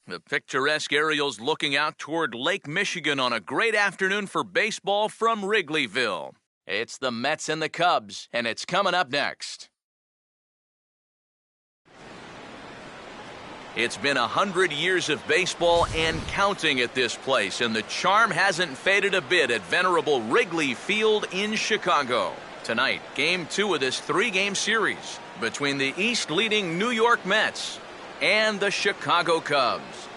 The picturesque aerials looking out toward Lake Michigan on a great afternoon for baseball from Wrigleyville. It's the Mets and the Cubs, and it's coming up next. It's been 100 years of baseball and counting at this place, and the charm hasn't faded a bit at venerable Wrigley Field in Chicago. Tonight, Game 2 of this 3-game series between the East-leading New York Mets and the Chicago Cubs.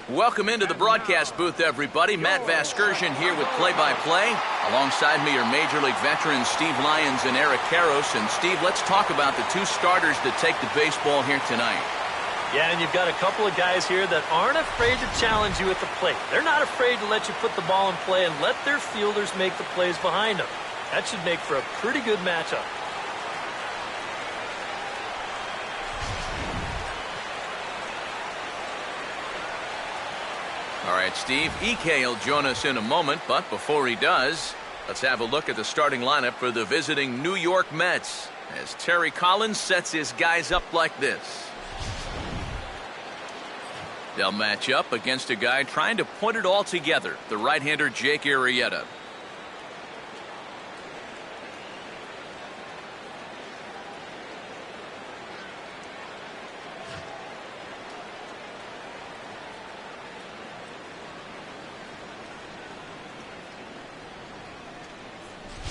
Welcome into the broadcast booth, everybody. Matt Vasgersian here with play-by-play. Alongside me are Major League veterans Steve Lyons and Eric Karros. And Steve, let's talk about the two starters that take the baseball here tonight. Yeah, and you've got a couple of guys here that aren't afraid to challenge you at the plate. They're not afraid to let you put the ball in play and let their fielders make the plays behind them. That should make for a pretty good matchup. All right, Steve, EK will join us in a moment, but before he does, let's have a look at the starting lineup for the visiting New York Mets as Terry Collins sets his guys up like this. They'll match up against a guy trying to put it all together, the right-hander Jake Arrieta.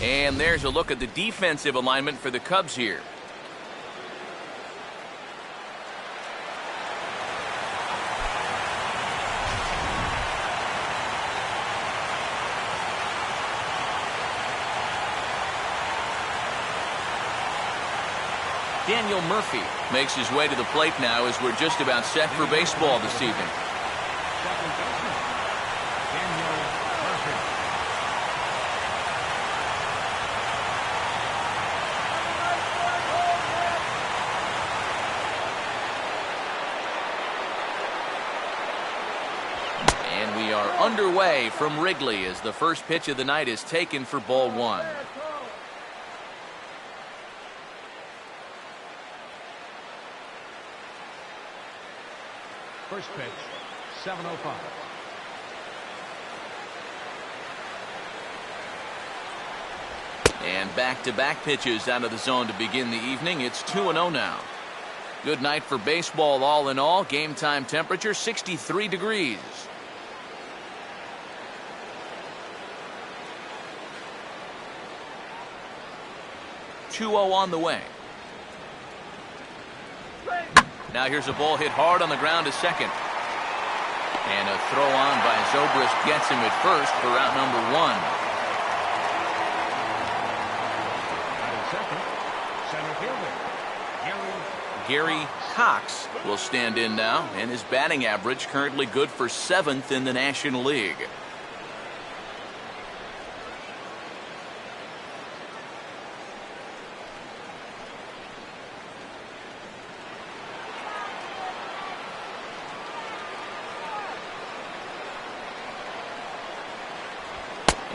And there's a look at the defensive alignment for the Cubs here. Daniel Murphy makes his way to the plate now as we're just about set for baseball this evening. Underway from Wrigley as the first pitch of the night is taken for ball one. First pitch, 7:05. And back-to-back pitches out of the zone to begin the evening. It's 2-0 now. Good night for baseball all in all. Game time temperature 63 degrees. On the way. Now here's a ball hit hard on the ground to second. And a throw on by Zobrist gets him at first for out number one. Gary Cox will stand in now, and his batting average currently good for 7th in the National League.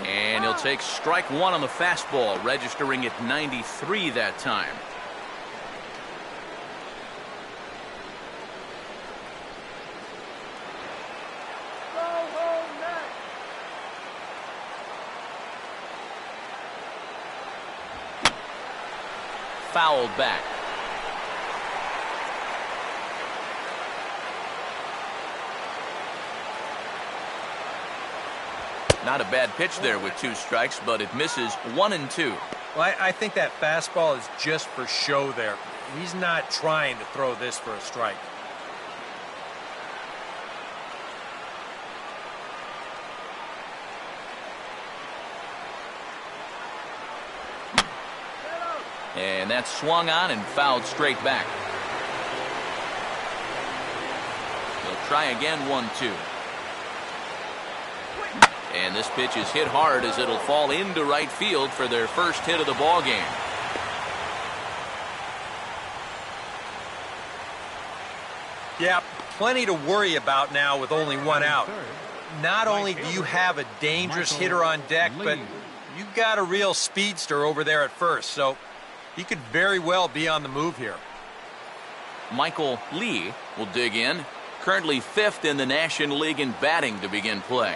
And he'll take strike one on the fastball, registering at 93 that time. Fouled back. Not a bad pitch there with 2 strikes, but it misses 1 and 2. Well, I think that fastball is just for show there. He's not trying to throw this for a strike. And that's swung on and fouled straight back. He'll try again, 1-2. And this pitch is hit hard as it'll fall into right field for their first hit of the ball game. Yeah, plenty to worry about now with only 1 out. Not only do you have a dangerous hitter on deck, but you've got a real speedster over there at first, so he could very well be on the move here. Michael Lee will dig in. Currently 5th in the National League in batting to begin play.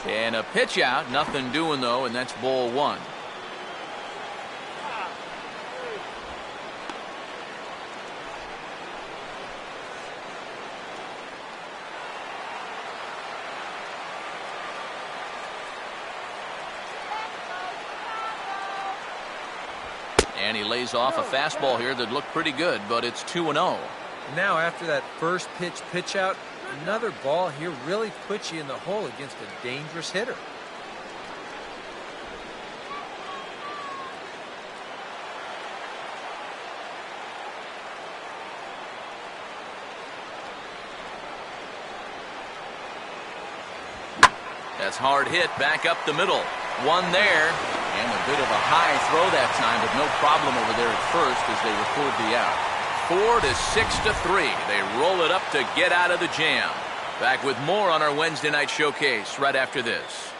And a pitch out, nothing doing though, and that's ball 1. And he lays off a fastball here that looked pretty good, but it's 2-0. Now after that first pitch out, another ball here really puts you in the hole against a dangerous hitter. That's hard hit back up the middle. One there. And a bit of a high throw that time, but no problem over there at first as they record the out. 4-6-3. They roll it up to get out of the jam. Back with more on our Wednesday night showcase right after this.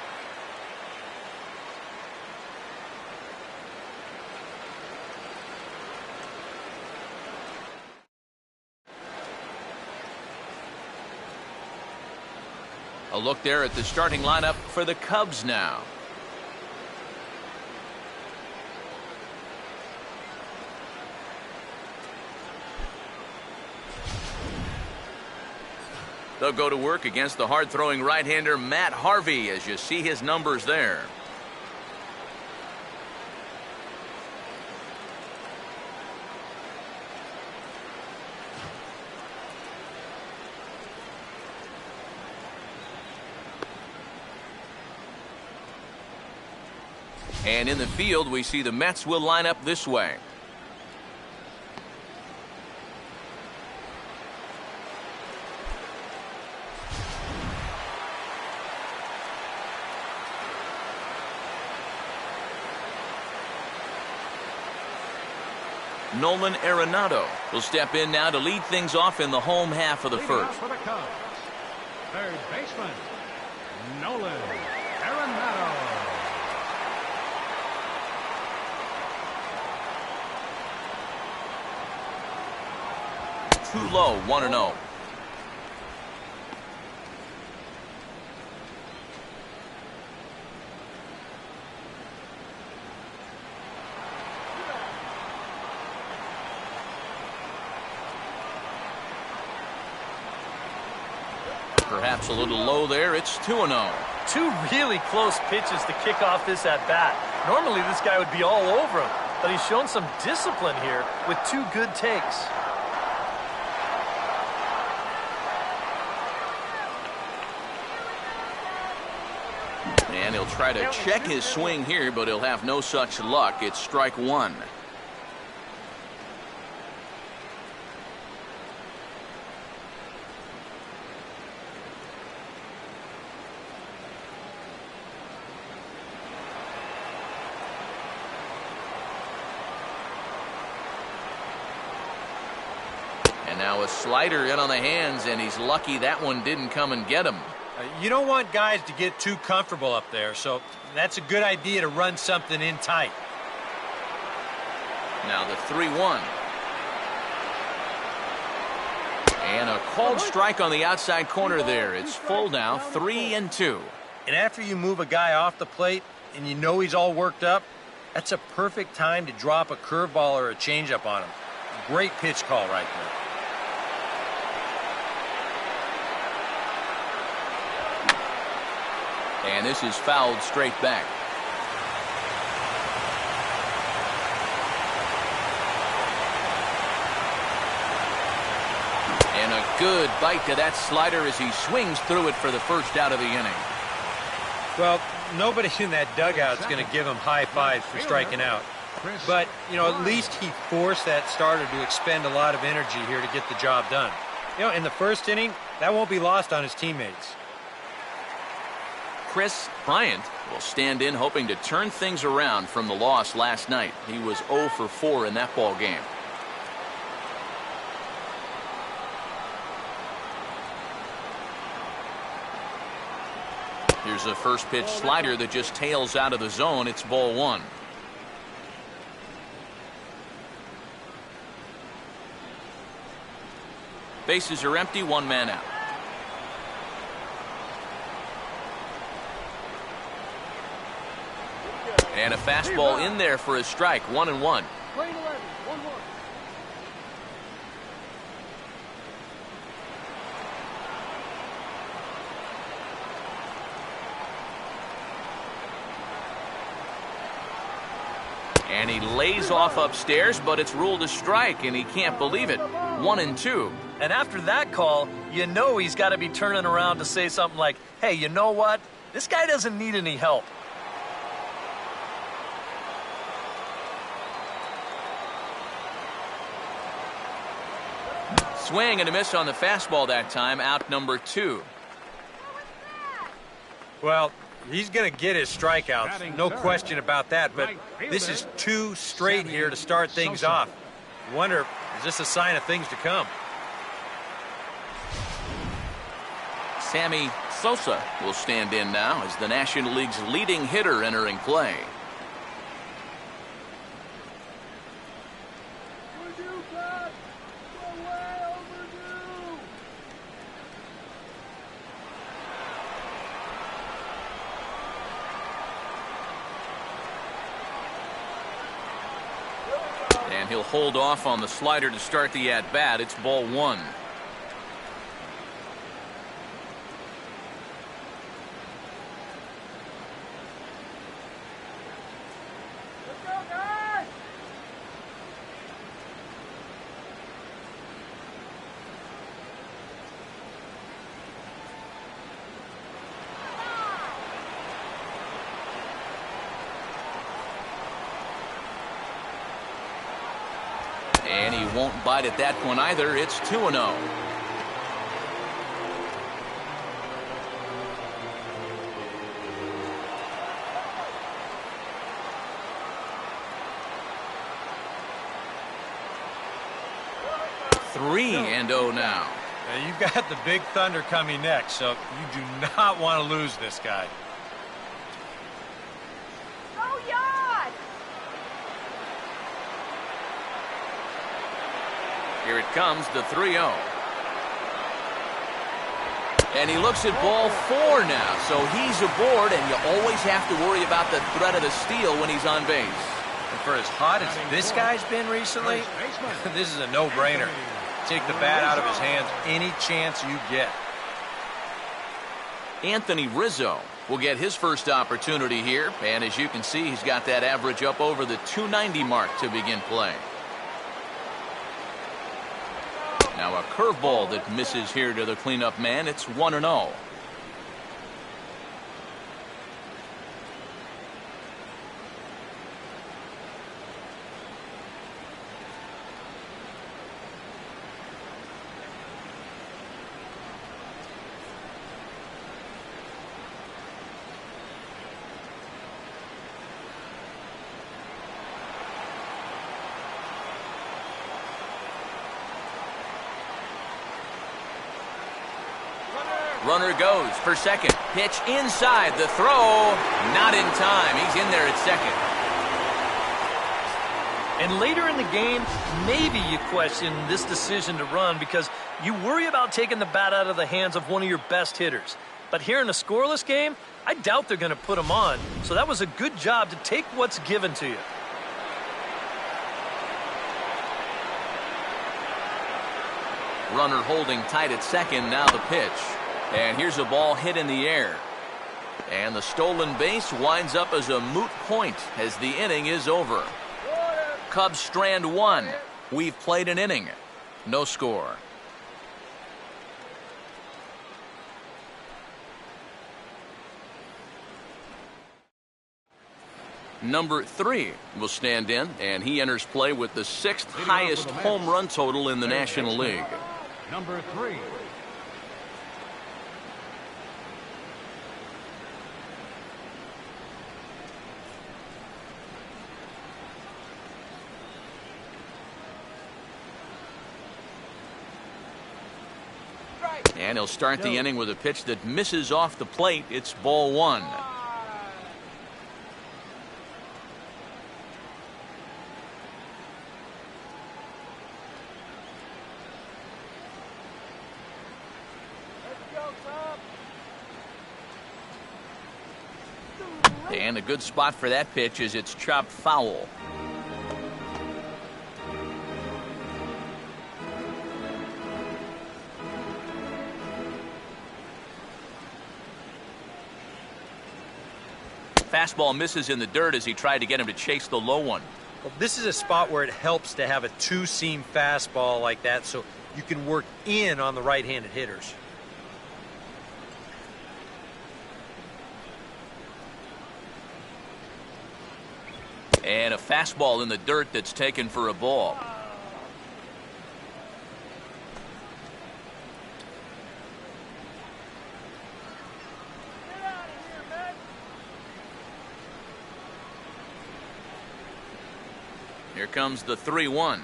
A look there at the starting lineup for the Cubs now. They'll go to work against the hard-throwing right-hander Matt Harvey, as you see his numbers there. And in the field, we see the Mets will line up this way. Nolan Arenado will step in now to lead things off in the home half of the first. For the Cubs, third baseman, Nolan Arenado. Too low, 1-0. Perhaps a little low there. It's 2-0. Two really close pitches to kick off this at-bat. Normally this guy would be all over him, but he's shown some discipline here with two good takes. And he'll try to check his swing here, but he'll have no such luck. It's strike 1. And now a slider in on the hands, and he's lucky that one didn't come and get him. You don't want guys to get too comfortable up there, so that's a good idea to run something in tight. Now the 3-1. And a called strike on the outside corner there. It's full now, 3-2. And after you move a guy off the plate and you know he's all worked up, that's a perfect time to drop a curveball or a changeup on him. Great pitch call right there. And this is fouled straight back. And a good bite to that slider as he swings through it for the first out of the inning. Well, nobody in that dugout is going to give him high fives for striking out. But, you know, at least he forced that starter to expend a lot of energy here to get the job done. You know, in the first inning, that won't be lost on his teammates. Chris Bryant will stand in, hoping to turn things around from the loss last night. He was 0 for 4 in that ball game. Here's a first pitch slider that just tails out of the zone. It's ball 1. Bases are empty, 1 man out. And a fastball in there for a strike, 1-1. And he lays off upstairs, but it's ruled a strike, and he can't believe it. 1-2. And after that call, you know he's got to be turning around to say something like, hey, you know what? This guy doesn't need any help. Swing and a miss on the fastball that time, out number 2. Well, he's going to get his strikeouts, no question about that, but this is 2 straight here to start things off. I wonder, is this a sign of things to come? Sammy Sosa will stand in now as the National League's leading hitter entering play. And he'll hold off on the slider to start the at-bat. It's ball 1. And he won't bite at that one either. It's 2-0. Three and 0 now. Now you've got the Big Thunder coming next, so you do not want to lose this guy. Here it comes, the 3-0. And he looks at ball 4 now, so he's aboard, and you always have to worry about the threat of the steal when he's on base. And for as hot as this guy's been recently, this is a no-brainer. Take the bat out of his hands any chance you get. Anthony Rizzo will get his first opportunity here, and as you can see, he's got that average up over the 290 mark to begin play. Now a curveball that misses here to the cleanup man. It's 1-0. Runner goes for second. Pitch inside. The throw. Not in time. He's in there at second. And later in the game, maybe you question this decision to run because you worry about taking the bat out of the hands of one of your best hitters. But here in a scoreless game, I doubt they're going to put him on. So that was a good job to take what's given to you. Runner holding tight at second. Now the pitch. And here's a ball hit in the air. And the stolen base winds up as a moot point as the inning is over. Cubs strand 1. We've played an inning. No score. Number 3 will stand in, and he enters play with the 6th highest home run total in the National League. Number 3. And he'll start the inning with a pitch that misses off the plate. It's ball one. And a good spot for that pitch is it's chopped foul. Fastball misses in the dirt as he tried to get him to chase the low one. Well, this is a spot where it helps to have a two-seam fastball like that so you can work in on the right-handed hitters. And a fastball in the dirt that's taken for a ball. Here comes the 3-1.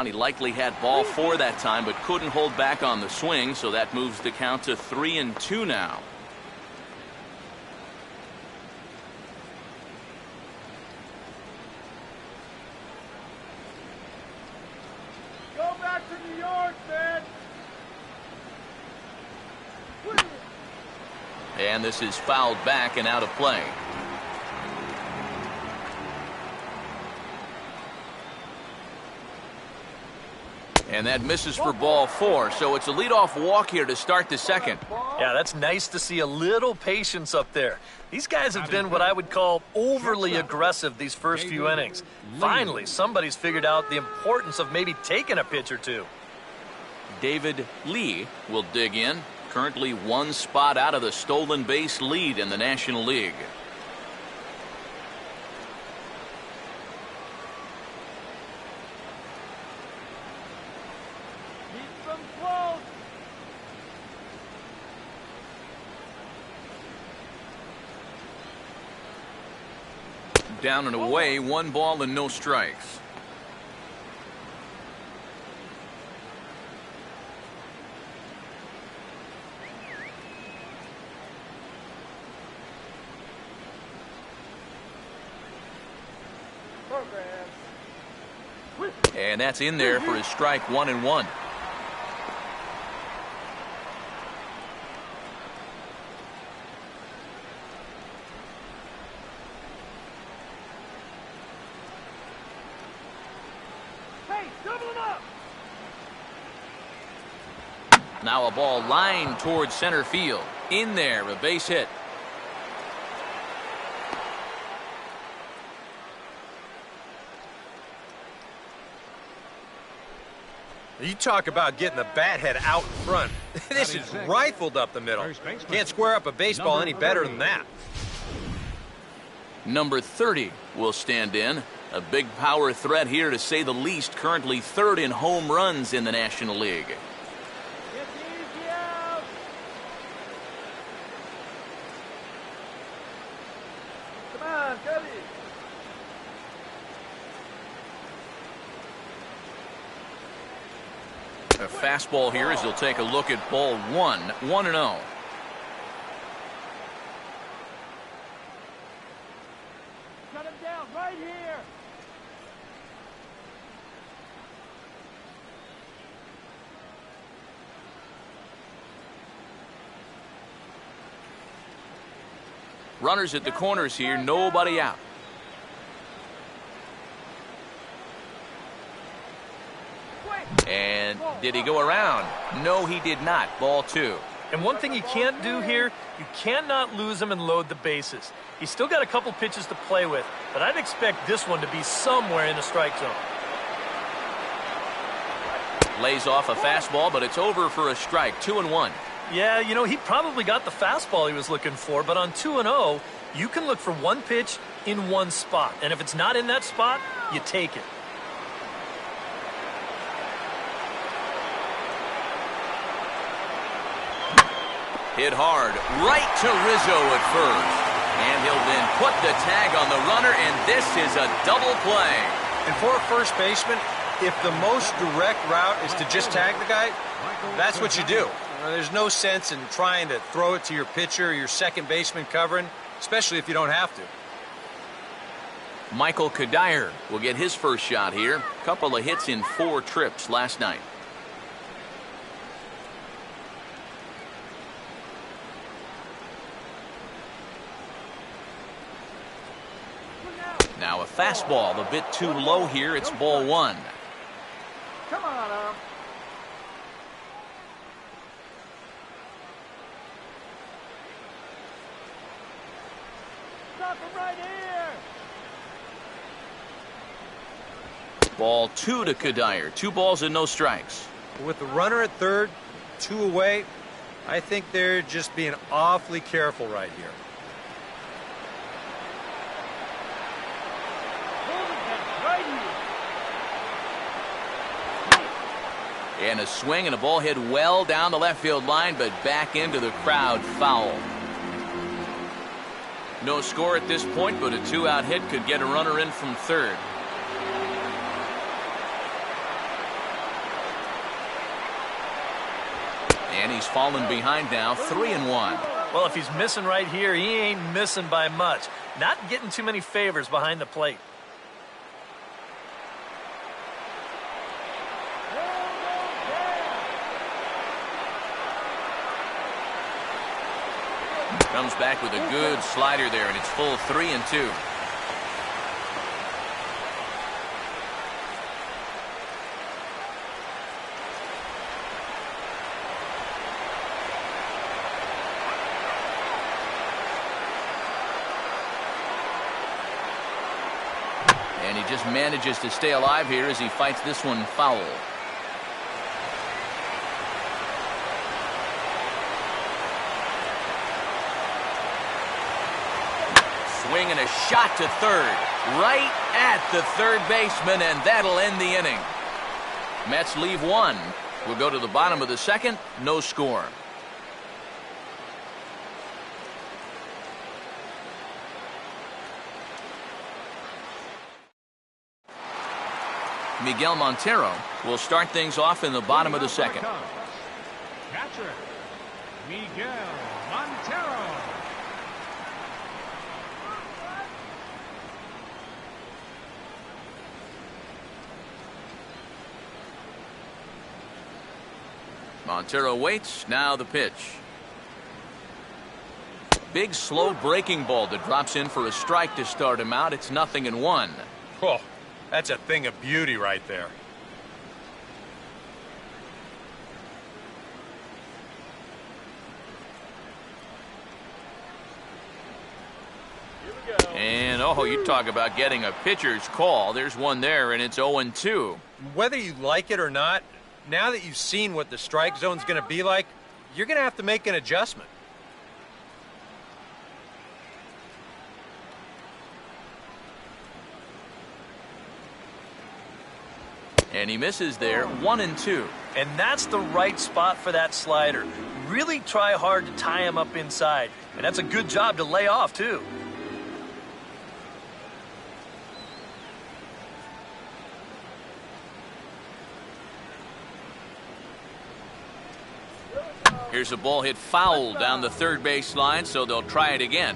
He likely had ball four that time, but couldn't hold back on the swing, so that moves the count to 3-2 now. Go back to New York, man. And this is fouled back and out of play. And that misses for ball four, so it's a leadoff walk here to start the second. Yeah, that's nice to see a little patience up there. These guys have been what I would call overly aggressive these first few innings. Finally, somebody's figured out the importance of maybe taking a pitch or two. David Lee will dig in, currently one spot out of the stolen base lead in the National League. Down and away, 1 ball and no strikes. And that's in there for his strike 1-1. Now a ball lined towards center field. In there, a base hit. You talk about getting the bat head out in front. This is rifled up the middle. Can't square up a baseball any better than that. Number 30 will stand in. A big power threat here, to say the least. Currently third in home runs in the National League. A fastball here as he'll take a look at ball one. 1-0. Cut him down right here. Runners at the corners here, nobody out. And did he go around? No, he did not. Ball 2. And one thing you can't do here, you cannot lose him and load the bases. He's still got a couple pitches to play with, but I'd expect this one to be somewhere in the strike zone. Lays off a fastball, but it's over for a strike. 2-1. Yeah, you know, he probably got the fastball he was looking for, but on 2-0, you can look for one pitch in one spot. And if it's not in that spot, you take it. Hit hard right to Rizzo at first. And he'll then put the tag on the runner, and this is a double play. And for a first baseman, if the most direct route is to just tag the guy, that's what you do. There's no sense in trying to throw it to your pitcher or your second baseman covering, especially if you don't have to. Michael Kadire will get his first shot here. Couple of hits in 4 trips last night. Now a fastball a bit too low here. It's ball 1. Come on, Stop him right here. Ball 2 to Kadire. 2 balls and no strikes. With the runner at third, 2 away, I think they're just being awfully careful right here. And a swing and a ball hit well down the left field line, but back into the crowd, foul. No score at this point, but a 2-out hit could get a runner in from third. And he's fallen behind now, 3-1. Well, if he's missing right here, he ain't missing by much. Not getting too many favors behind the plate. Comes back with a good slider there, and it's full 3-2. And he just manages to stay alive here as he fights this one foul. Swing and a shot to third, right at the third baseman, and that'll end the inning. Mets leave 1. We'll go to the bottom of the second, no score. Miguel Montero will start things off in the bottom of the second. Catcher, Miguel Montero. Montero waits. Now the pitch. Big slow breaking ball that drops in for a strike to start him out. It's 0-1. Oh, that's a thing of beauty right there. And oh, you talk about getting a pitcher's call. There's one there, and it's 0-2. Whether you like it or not, now that you've seen what the strike zone's going to be like, you're going to have to make an adjustment. And he misses there, 1-2. And that's the right spot for that slider. Really try hard to tie him up inside. And that's a good job to lay off, too. Here's a ball hit foul down the third base line, so they'll try it again.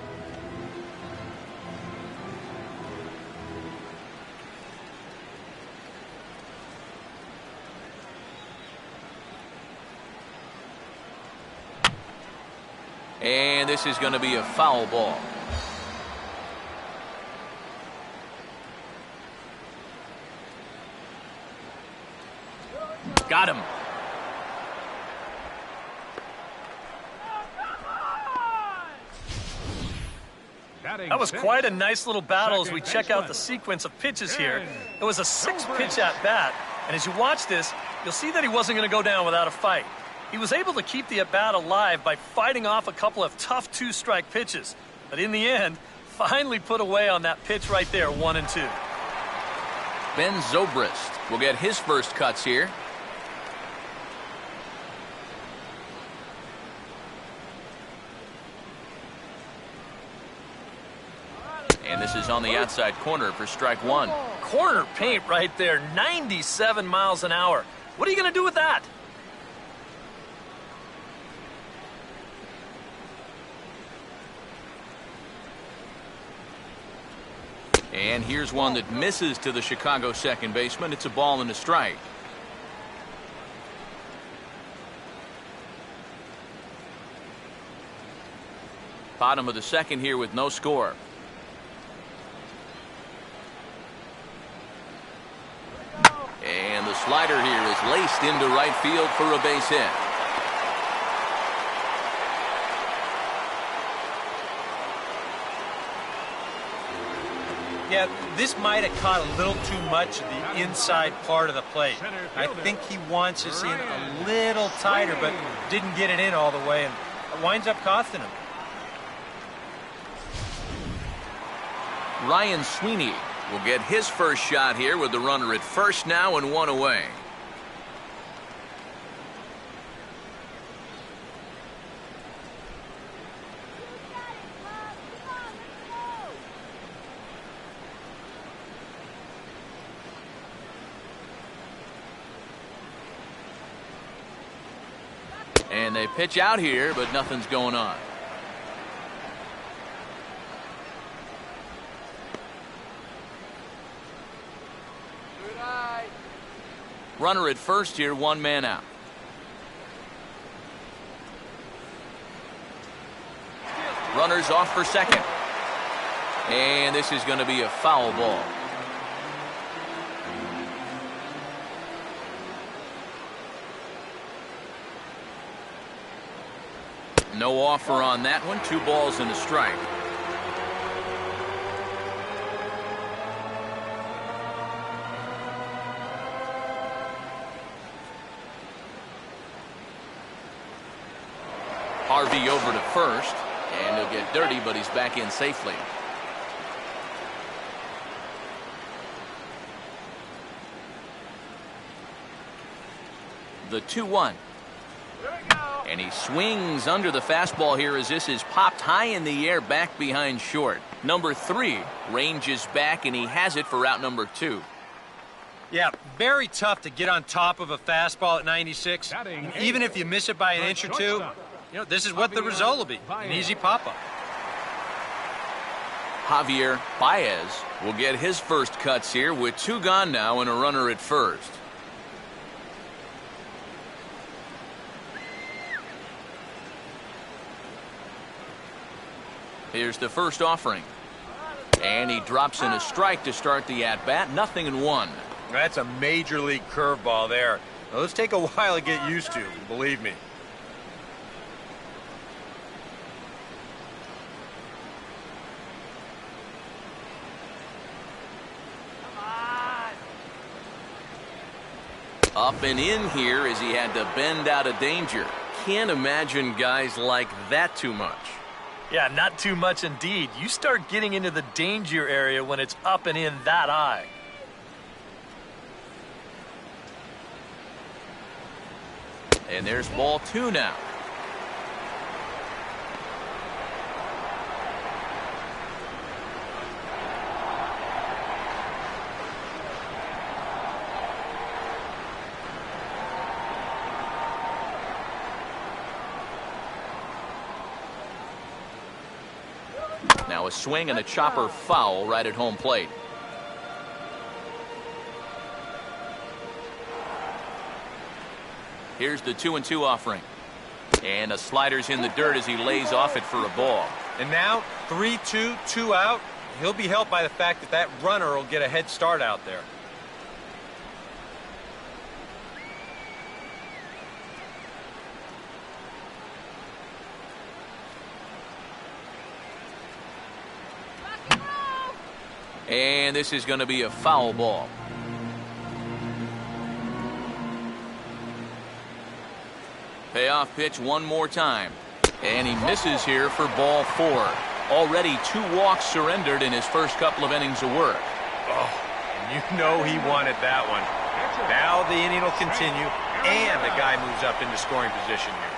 And this is going to be a foul ball. Got him. That was quite a nice little battle as we check out the sequence of pitches here. It was a 6-pitch at bat, and as you watch this, you'll see that he wasn't going to go down without a fight. He was able to keep the at-bat alive by fighting off a couple of tough 2-strike pitches, but in the end, finally put away on that pitch right there, 1-2. Ben Zobrist will get his first cuts here. And this is on the outside corner for strike one. Corner paint right there, 97 miles an hour. What are you going to do with that? And here's one that misses to the Chicago second baseman. It's a ball and a strike. Bottom of the second here with no score. And the slider here is laced into right field for a base hit. Yeah, this might have caught a little too much of the inside part of the plate. I think he wants this in a little tighter, but didn't get it in all the way, and it winds up costing him. Ryan Sweeney will get his first shot here with the runner at first now and one away. And they pitch out here, but nothing's going on. Runner at first here, one man out. Runners off for second. And this is going to be a foul ball. No offer on that one. 2 balls and a strike. Harvey over to first, and he'll get dirty, but he's back in safely. The 2-1. And he swings under the fastball here as this is popped high in the air back behind short. Number 3 ranges back, and he has it for out number 2. Yeah, very tough to get on top of a fastball at 96. And even if you miss it by an inch or two, you know, this is what the result will be, an easy pop-up. Javier Baez will get his first cuts here with 2 gone now and a runner at first. Here's the first offering. And he drops in a strike to start the at-bat. 0-1. That's a major league curveball there. Now, let's take a while to get used to, believe me. Up and in here as he had to bend out of danger. Can't imagine guys like that too much. Yeah, not too much indeed. You start getting into the danger area when it's up and in that high. And there's ball 2 now. Now a swing and a chopper foul right at home plate. Here's the 2-2 offering. And a slider's in the dirt as he lays off it for a ball. And now 3-2, 2 out. He'll be helped by the fact that that runner will get a head start out there. And this is going to be a foul ball. Payoff pitch one more time. And he misses here for ball 4. Already 2 walks surrendered in his first couple of innings of work. Oh, and you know he wanted that one. Now the inning will continue, and the guy moves up into scoring position here.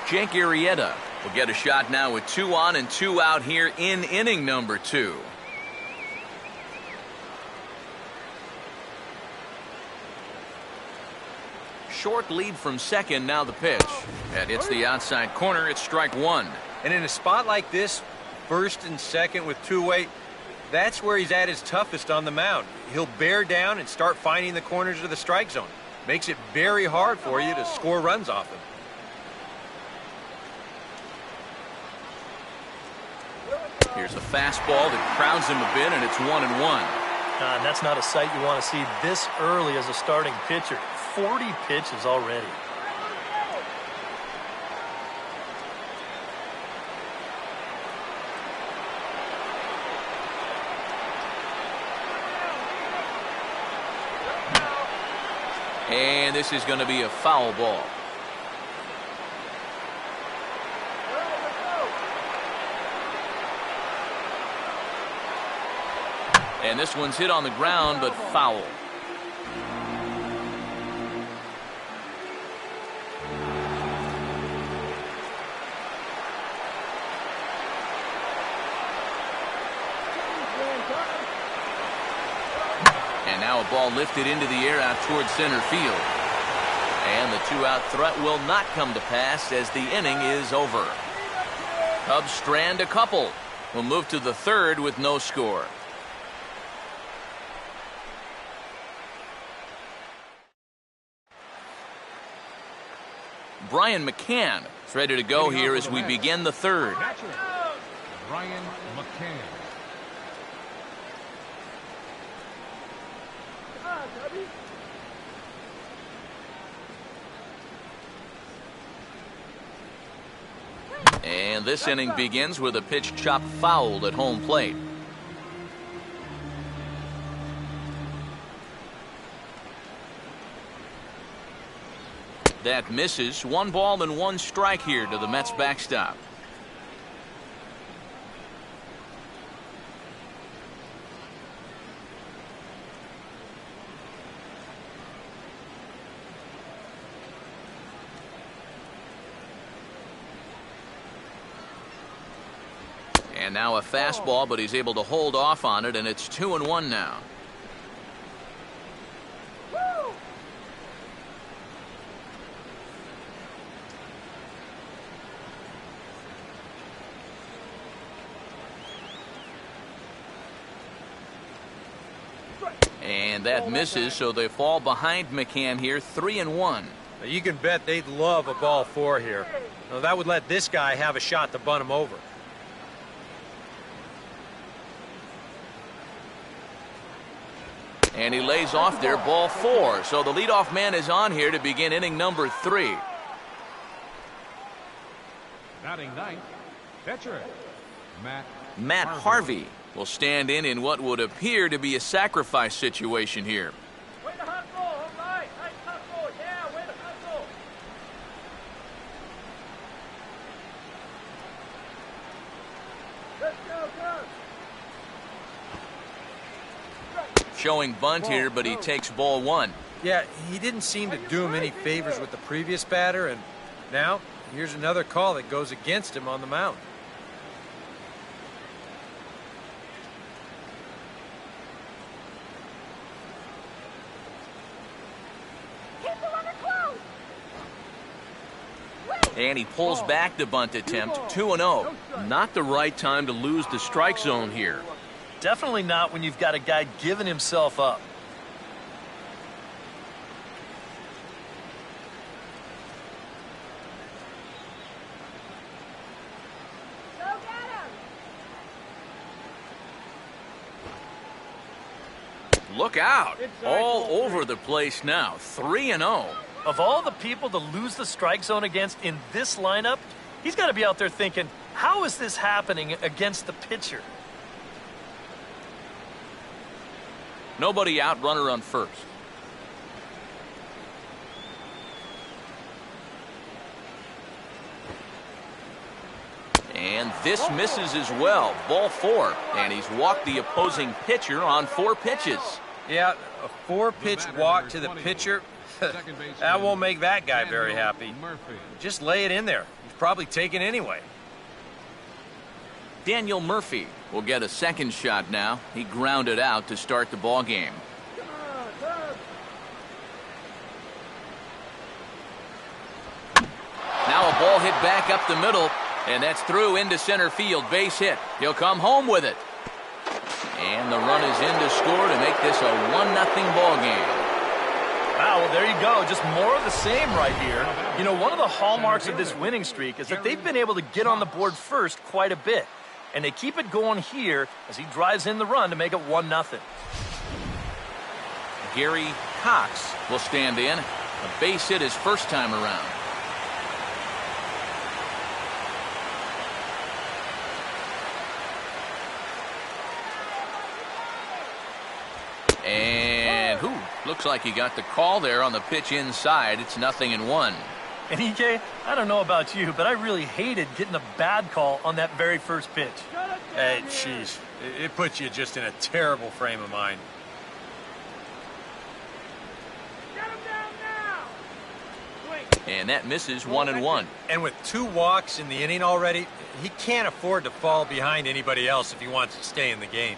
Jake Arrieta We'll get a shot now with 2 on and 2 out here in inning number 2. Short lead from second, now the pitch. That hits the outside corner. It's strike 1. And in a spot like this, first and second with two-way, that's where he's at his toughest on the mound. He'll bear down and start finding the corners of the strike zone. Makes it very hard for you to score runs off him. Here's a fastball that crowds him a bit, and it's 1-1. And that's not a sight you want to see this early as a starting pitcher. 40 pitches already. And this is going to be a foul ball. And this one's hit on the ground, but foul. And now a ball lifted into the air out towards center field. And the 2-out threat will not come to pass as the inning is over. Cubs strand a couple. We'll move to the third with no score. Brian McCann is ready to go here as we begin the third. Brian McCann. And this inning begins with a pitch chopped fouled at home plate. That misses. 1 ball and 1 strike here to the Mets backstop. And now a fastball, but he's able to hold off on it, and it's 2-1 now. And that misses, so they fall behind McCann here, 3-1. Now you can bet they'd love a ball 4 here. Now that would let this guy have a shot to bunt him over. And he lays off there, ball 4. So the leadoff man is on here to begin inning number 3. Batting ninth, pitcher Matt Harvey will stand in what would appear to be a sacrifice situation here. Way to hustle, all right. Nice hustle, yeah, way to hustle. Let's go, go. Showing bunt here, but he takes ball 1. Yeah, he didn't seem to do him any favors with the previous batter, and now here's another call that goes against him on the mound. And he pulls back the bunt attempt, 2-0. Not the right time to lose the strike zone here. Definitely not when you've got a guy giving himself up. Look out. All over the place now, 3-0. Of all the people to lose the strike zone against in this lineup, he's got to be out there thinking, how is this happening against the pitcher? Nobody out, runner on first. And this misses as well. Ball 4. And he's walked the opposing pitcher on 4 pitches. Yeah, a 4-pitch walk to the pitcher. That won't make that guy very happy. Just lay it in there. He's probably taken anyway. Daniel Murphy will get a second shot now. He grounded out to start the ball game. Now a ball hit back up the middle, and that's through into center field. Base hit. He'll come home with it. And the run is in to score to make this a 1-0 ball game. Wow, well, there you go. Just more of the same right here. You know, one of the hallmarks of this winning streak is that they've been able to get on the board first quite a bit. And they keep it going here as he drives in the run to make it 1-0. Gary Cox will stand in. A base hit his first time around. And looks like he got the call there on the pitch inside. It's 0-1. And EK, I don't know about you, but I really hated getting a bad call on that very first pitch. Hey, jeez. It puts you just in a terrible frame of mind. Get him down now! Wait. And that misses 1-1. And with 2 walks in the inning already, he can't afford to fall behind anybody else if he wants to stay in the game.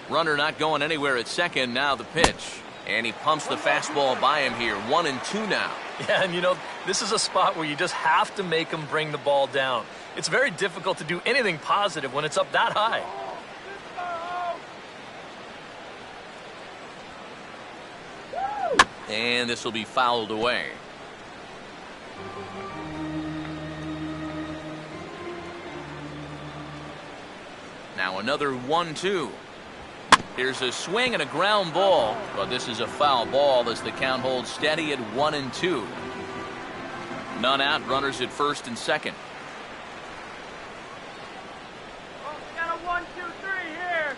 Runner not going anywhere at second. Now the pitch. And he pumps the fastball by him here. 1-2 now. Yeah, and you know, this is a spot where you just have to make him bring the ball down. It's very difficult to do anything positive when it's up that high. And this will be fouled away. Now another 1-2. Here's a swing and a ground ball, but this is a foul ball as the count holds steady at 1-2. None out, runners at first and second. Oh, we got a 1, 2, 3 here.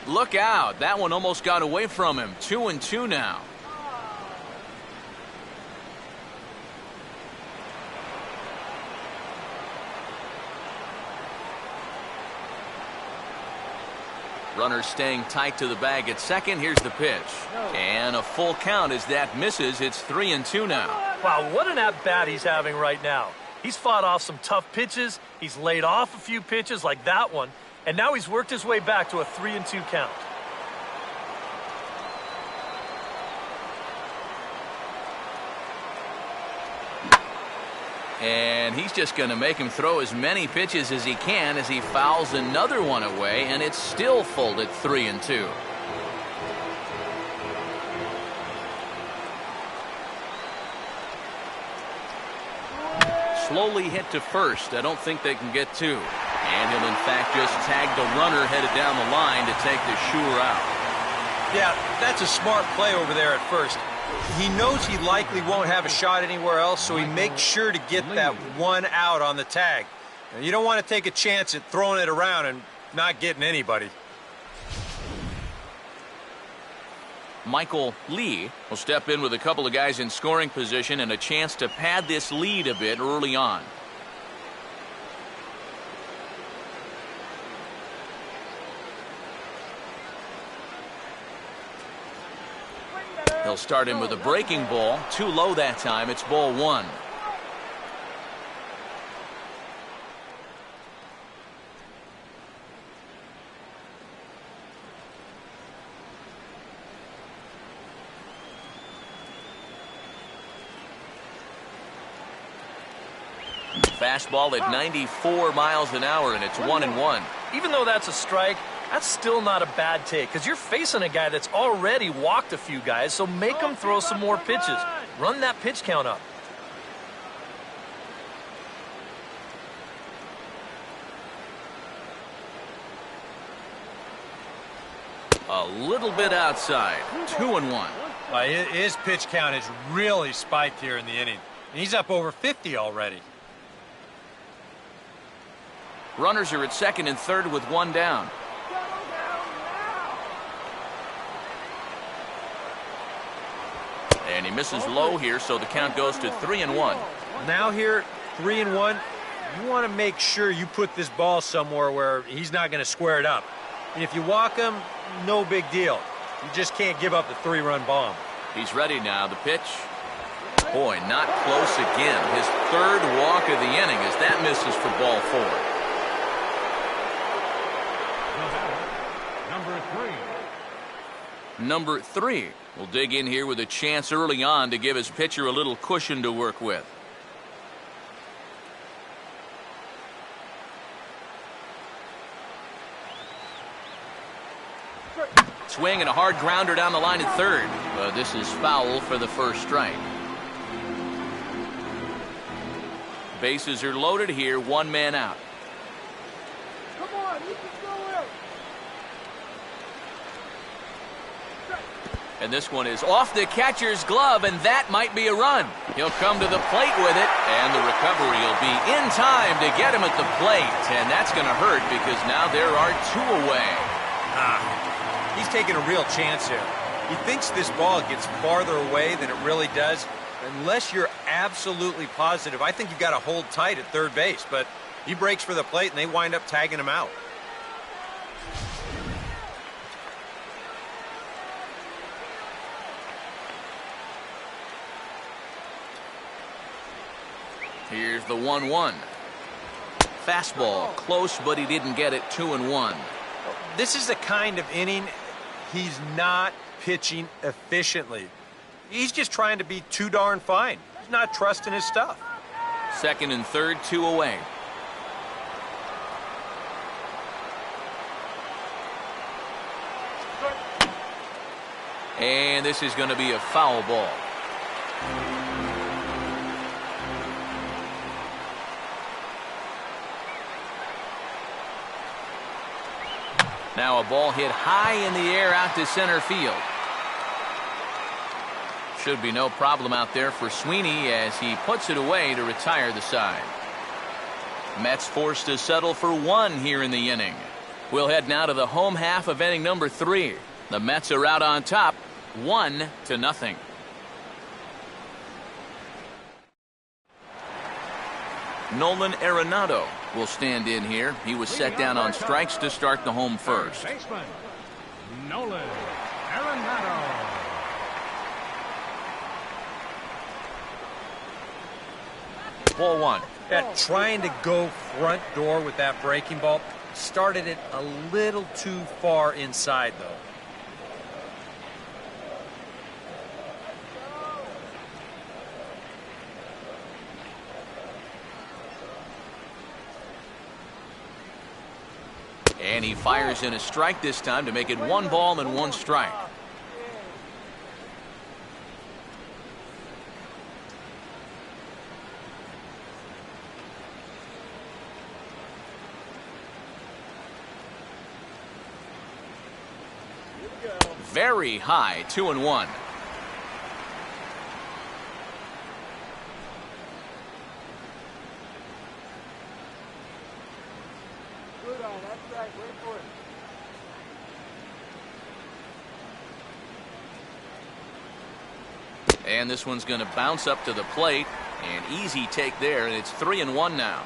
Look out. That one almost got away from him. 2-2 now. Runner staying tight to the bag at second. Here's the pitch. And a full count as that misses. It's 3-2 now. Wow, what an at-bat he's having right now. He's fought off some tough pitches. He's laid off a few pitches like that one. And now he's worked his way back to a 3-2 count. And he's just going to make him throw as many pitches as he can as he fouls another one away, and it's still full at 3-2. Slowly hit to first. I don't think they can get 2. And he'll in fact just tag the runner headed down the line to take the sure out. Yeah, that's a smart play over there at first. He knows he likely won't have a shot anywhere else, so he makes sure to get that 1 out on the tag. You don't want to take a chance at throwing it around and not getting anybody. Michael Lee will step in with a couple of guys in scoring position and a chance to pad this lead a bit early on. He'll start him with a breaking ball. Too low that time. It's ball 1. Fastball at 94 miles an hour, and it's 1-1. Even though that's a strike, that's still not a bad take because you're facing a guy that's already walked a few guys, so make him throw some more pitches. Run that pitch count up. A little bit outside. 2-1. Well, his pitch count has really spiked here in the inning. He's up over 50 already. Runners are at second and third with 1 down. And he misses low here, so the count goes to 3-1. Now here, 3-1, you want to make sure you put this ball somewhere where he's not going to square it up. And if you walk him, no big deal. You just can't give up the 3-run bomb. He's ready now. The pitch. Boy, not close again. His third walk of the inning as that misses for ball 4. Number 3 will dig in here with a chance early on to give his pitcher a little cushion to work with. Swing and a hard grounder down the line at third. But this is foul for the first strike. Bases are loaded here, 1 man out. Come on, you can do it. And this one is off the catcher's glove, and that might be a run. He'll come to the plate with it, and the recovery will be in time to get him at the plate. And that's going to hurt because now there are 2 away. He's taking a real chance here. He thinks this ball gets farther away than it really does. Unless you're absolutely positive, I think you've got to hold tight at third base. But he breaks for the plate, and they wind up tagging him out. Here's the 1-1. Fastball, close, but he didn't get it. 2-1. This is the kind of inning he's not pitching efficiently. He's just trying to be too darn fine. He's not trusting his stuff. Second and third, 2 away. And this is going to be a foul ball. Now a ball hit high in the air out to center field. Should be no problem out there for Sweeney as he puts it away to retire the side. Mets forced to settle for 1 here in the inning. We'll head now to the home half of inning number 3. The Mets are out on top, 1-0. Nolan Arenado will stand in here. He was set down on strikes to start the home first. Baseman, Nolan Arenado. Ball 1. Yeah, trying to go front door with that breaking ball. Started it a little too far inside, though. And he fires in a strike this time to make it 1 ball and 1 strike. Very high, 2-1. Good on, that's right, wait for it. And this one's going to bounce up to the plate. An easy take there, and it's 3-1 now.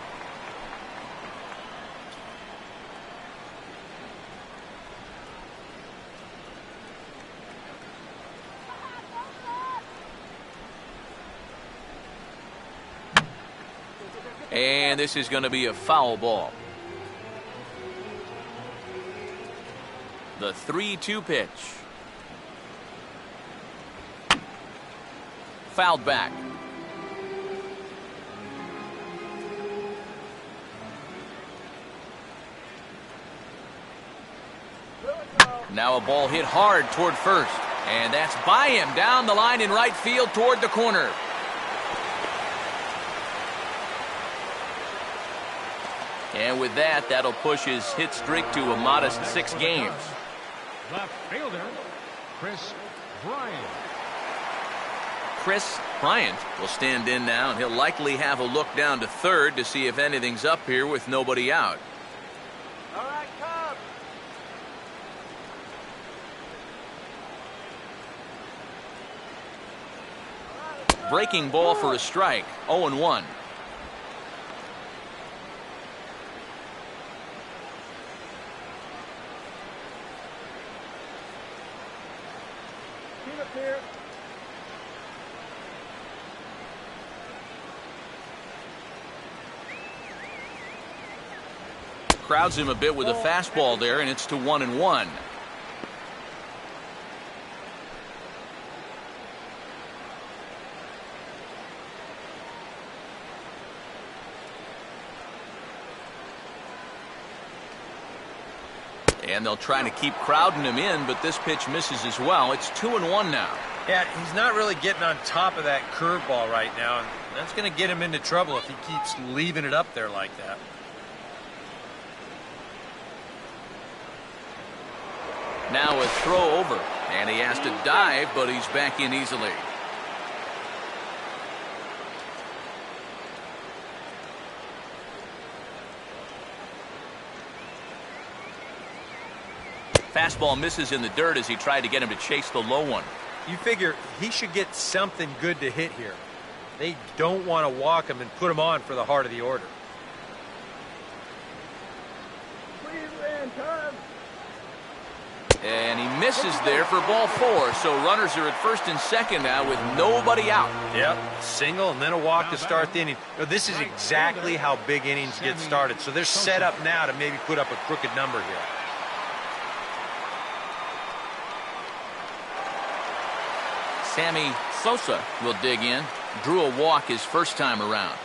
And this is going to be a foul ball. The 3-2 pitch. Fouled back. Now a ball hit hard toward first. And that's by him down the line in right field toward the corner. And with that, that'll push his hit streak to a modest 6 games. Left fielder, Chris Bryant. Chris Bryant will stand in now, and he'll likely have a look down to third to see if anything's up here with nobody out. All right, Cubs. breaking ball for a strike. 0-1. Keep it here. Crowds him a bit with a fastball there, and it's to 1-1. And they'll try to keep crowding him in, but this pitch misses as well. It's 2-1 now. Yeah, he's not really getting on top of that curveball right now, and that's going to get him into trouble if he keeps leaving it up there like that. Now a throw over, and he has to dive, but he's back in easily. Fastball misses in the dirt as he tried to get him to chase the low one. You figure he should get something good to hit here. They don't want to walk him and put him on for the heart of the order. Cleveland, time. And he misses there for ball 4. So runners are at first and second now with nobody out. Yep, single and then a walk to start the inning. This is exactly how big innings get started. So they're set up now to maybe put up a crooked number here. Sammy Sosa will dig in. Drew a walk his first time around.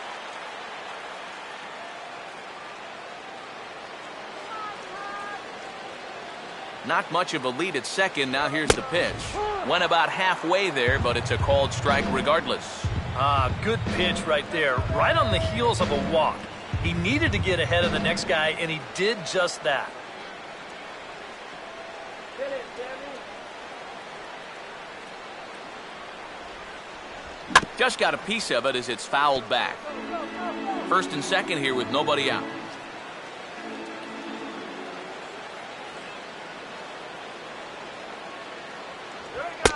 Not much of a lead at second. Now here's the pitch. Went about halfway there, but it's a called strike regardless. Good pitch right there. Right on the heels of a walk. He needed to get ahead of the next guy, and he did just that. Hit it, Sammy. Just got a piece of it as it's fouled back. First and second here with nobody out.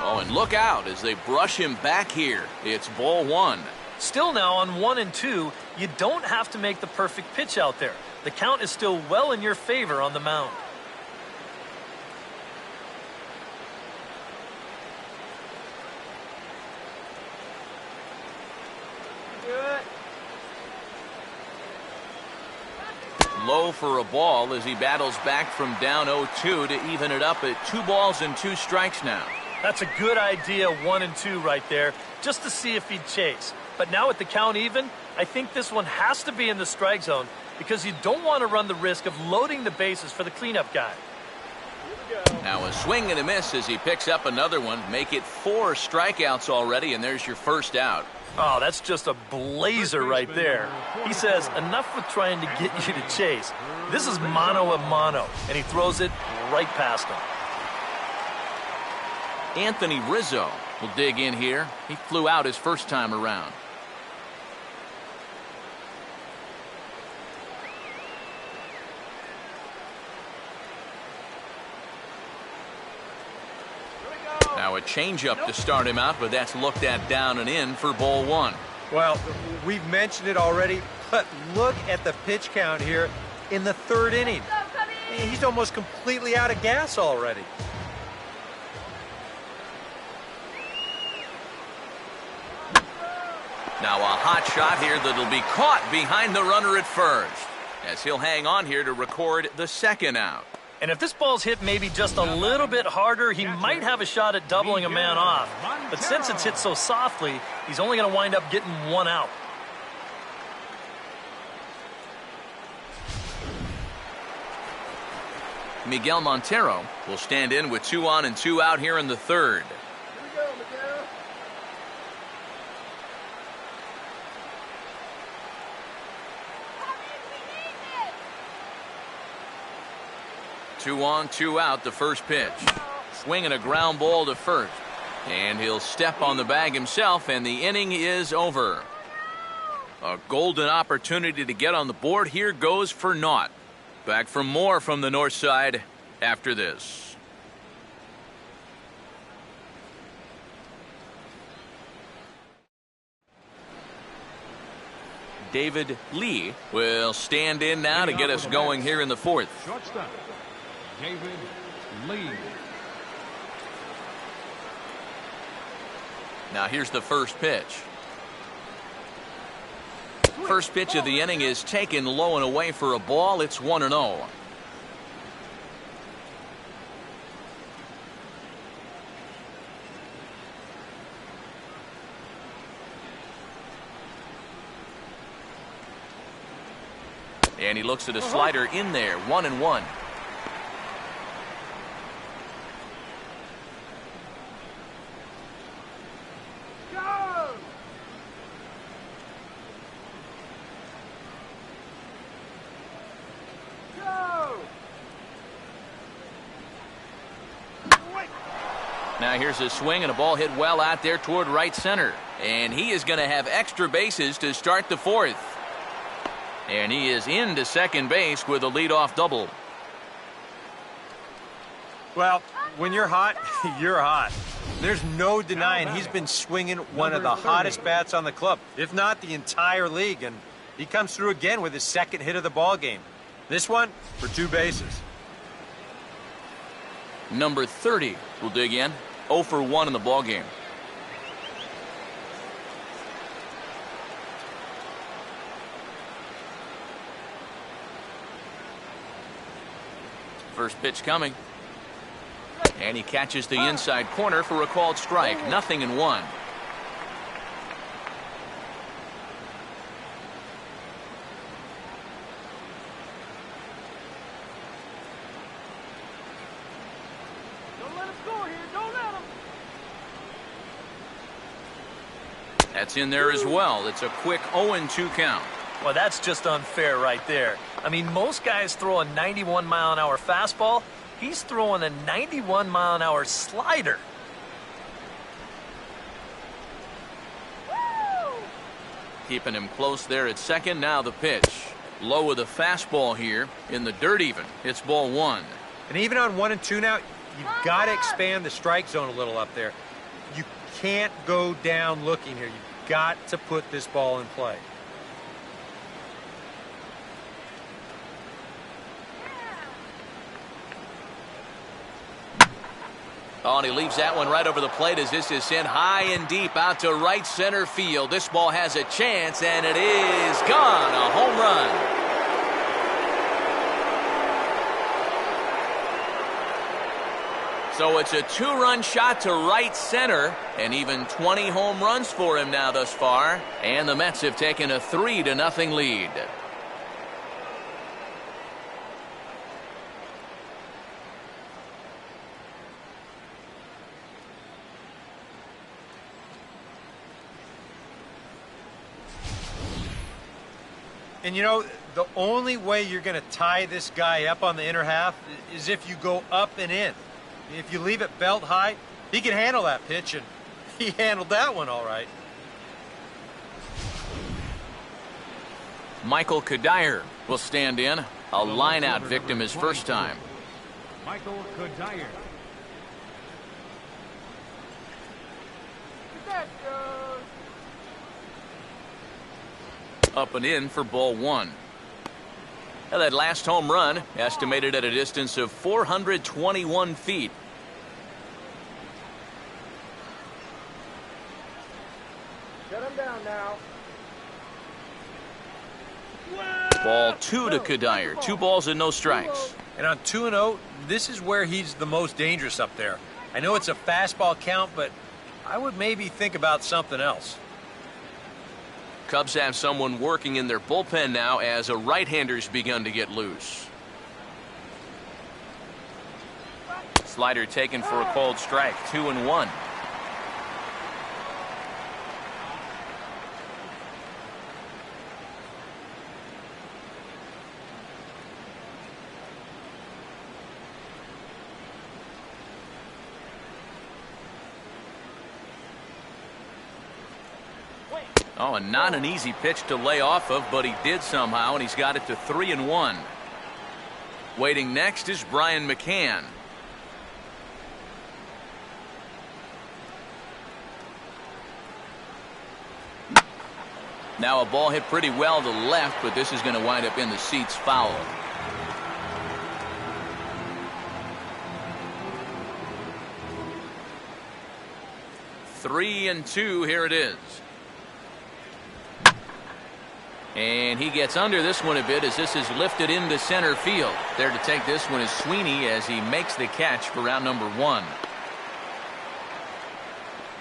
Oh, and look out as they brush him back here. It's ball 1. Still now on 1 and 2, you don't have to make the perfect pitch out there. The count is still well in your favor on the mound. Low for a ball as he battles back from down 0-2 to even it up at 2 balls and 2 strikes now. That's a good idea, 1 and 2 right there, just to see if he'd chase. But now with the count even, I think this one has to be in the strike zone because you don't want to run the risk of loading the bases for the cleanup guy. Now a swing and a miss as he picks up another one. Make it 4 strikeouts already, and there's your first out. Oh, that's just a blazer right there. He says, enough with trying to get you to chase. This is mano a mano, and he throws it right past him. Anthony Rizzo will dig in here. He flew out his first time around. Now a changeup to start him out, but that's looked at down and in for ball 1. Well, we've mentioned it already, but look at the pitch count here in the 3rd inning. He's almost completely out of gas already. Now a hot shot here that'll be caught behind the runner at first, as he'll hang on here to record the 2nd out. And if this ball's hit maybe just a little bit harder, he might have a shot at doubling a man off. But since it's hit so softly, he's only going to wind up getting 1 out. Miguel Montero will stand in with 2 on and 2 out here in the 3rd. Here we go, Miguel. 2 on, 2 out, the first pitch. Swinging a ground ball to first. And he'll step on the bag himself, and the inning is over. A golden opportunity to get on the board here goes for naught. Back for more from the north side after this. David Lee will stand in now to get us going here in the fourth. Shortstop, David Lee. Now here's the first pitch. First pitch of the inning is taken low and away for a ball. It's 1-0. And he looks at a slider in there, 1-1. Go! Go! Now here's a swing and a ball hit well out there toward right center. And he is going to have extra bases to start the fourth. And he is into second base with a leadoff double. Well, when you're hot, you're hot. There's no denying he's been swinging one of the hottest bats on the club, if not the entire league, and he comes through again with his second hit of the ball game. This one for 2 bases. Number 30 will dig in. 0 for 1 in the ball game. First pitch coming. And he catches the inside corner for a called strike. 0-1. Don't let him score here. Don't let him. That's in there as well. It's a quick 0-2 count. Well, that's just unfair right there. I mean, most guys throw a 91-mile-an-hour fastball. He's throwing a 91-mile-an-hour slider. Keeping him close there at second. Now the pitch. Low with a fastball here in the dirt even. It's ball 1. And even on 1 and 2 now, you've got to expand the strike zone a little up there. You can't go down looking here. You've got to put this ball in play. Oh, and he leaves that one right over the plate as this is sent high and deep out to right center field. This ball has a chance, and it is gone. A home run. So it's a 2-run shot to right center, and even 20 home runs for him now thus far. And the Mets have taken a 3-0 lead. And you know, the only way you're going to tie this guy up on the inner half is if you go up and in. If you leave it belt high, he can handle that pitch, and he handled that one all right. Michael Cuddyer will stand in. A line-out victim his first time. Michael Cuddyer. That goes. Up and in for ball 1. Now that last home run estimated at a distance of 421 feet. Shut him down now. Ball 2 to Cuddyer. 2 balls and no strikes. And on 2-0, this is where he's the most dangerous up there. I know it's a fastball count, but I would maybe think about something else. Cubs have someone working in their bullpen now as a right-hander's begun to get loose. Slider taken for a called strike. 2-1. Oh, and not an easy pitch to lay off of, but he did somehow, and he's got it to 3-1. Waiting next is Brian McCann. Now a ball hit pretty well to left, but this is going to wind up in the seats foul. Three and two, here it is. And he gets under this one a bit as this is lifted into center field. There to take this one is Sweeney as he makes the catch for round number one.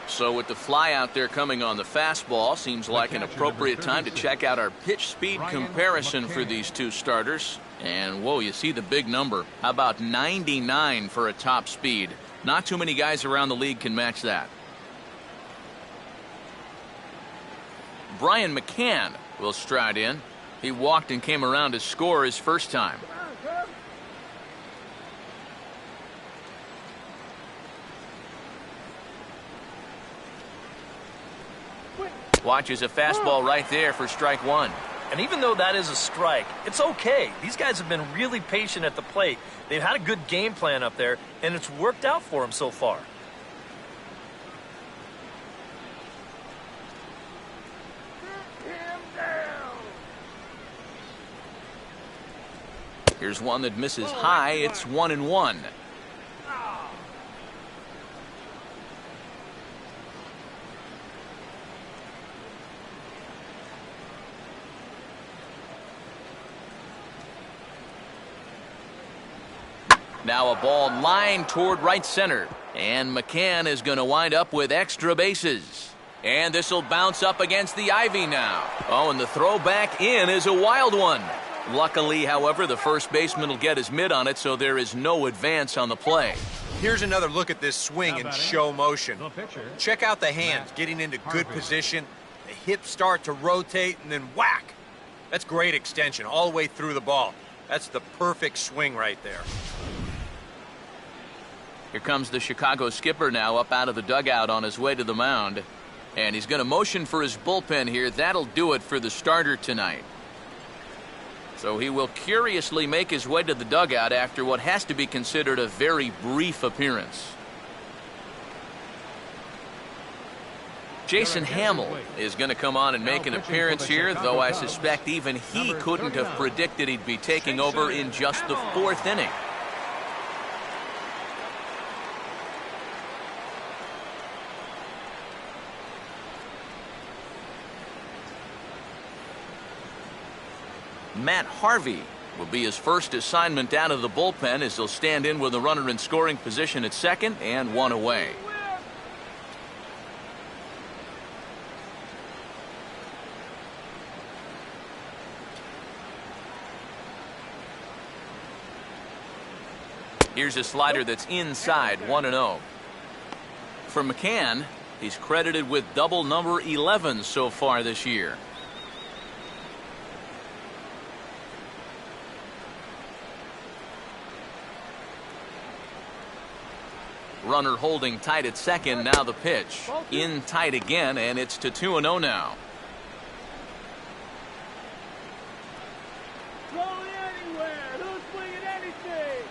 So with the fly out there coming on the fastball, seems like an appropriate time to check out our pitch speed comparison for these two starters. And whoa, you see the big number. How about 99 for a top speed? Not too many guys around the league can match that. Brian McCann will stride in. He walked and came around to score his first time. Watches a fastball right there for strike one. And even though that is a strike, it's okay. These guys have been really patient at the plate. They've had a good game plan up there, and it's worked out for them so far. Here's one that misses high. It's 1-1. Now a ball lined toward right center. And McCann is going to wind up with extra bases. And this will bounce up against the ivy now. Oh, and the throw back in is a wild one. Luckily, however, the first baseman will get his mitt on it, so there is no advance on the play. Here's another look at this swing in show motion. Check out the hands getting into good position. The hips start to rotate and then whack. That's great extension all the way through the ball. That's the perfect swing right there. Here comes the Chicago skipper now up out of the dugout on his way to the mound. And he's going to motion for his bullpen here. That'll do it for the starter tonight. So he will curiously make his way to the dugout after what has to be considered a very brief appearance. Jason Hamill is going to come on and make an appearance here, though I suspect even he couldn't have predicted he'd be taking over in just the fourth inning. Matt Harvey will be his first assignment down to the bullpen as he'll stand in with a runner in scoring position at second and one away. Here's a slider that's inside, 1-0. For McCann, he's credited with double number 11 so far this year. Runner holding tight at second. Now the pitch. In tight again, and it's to 2-0 now. Throw it anywhere. Who's swinging anything?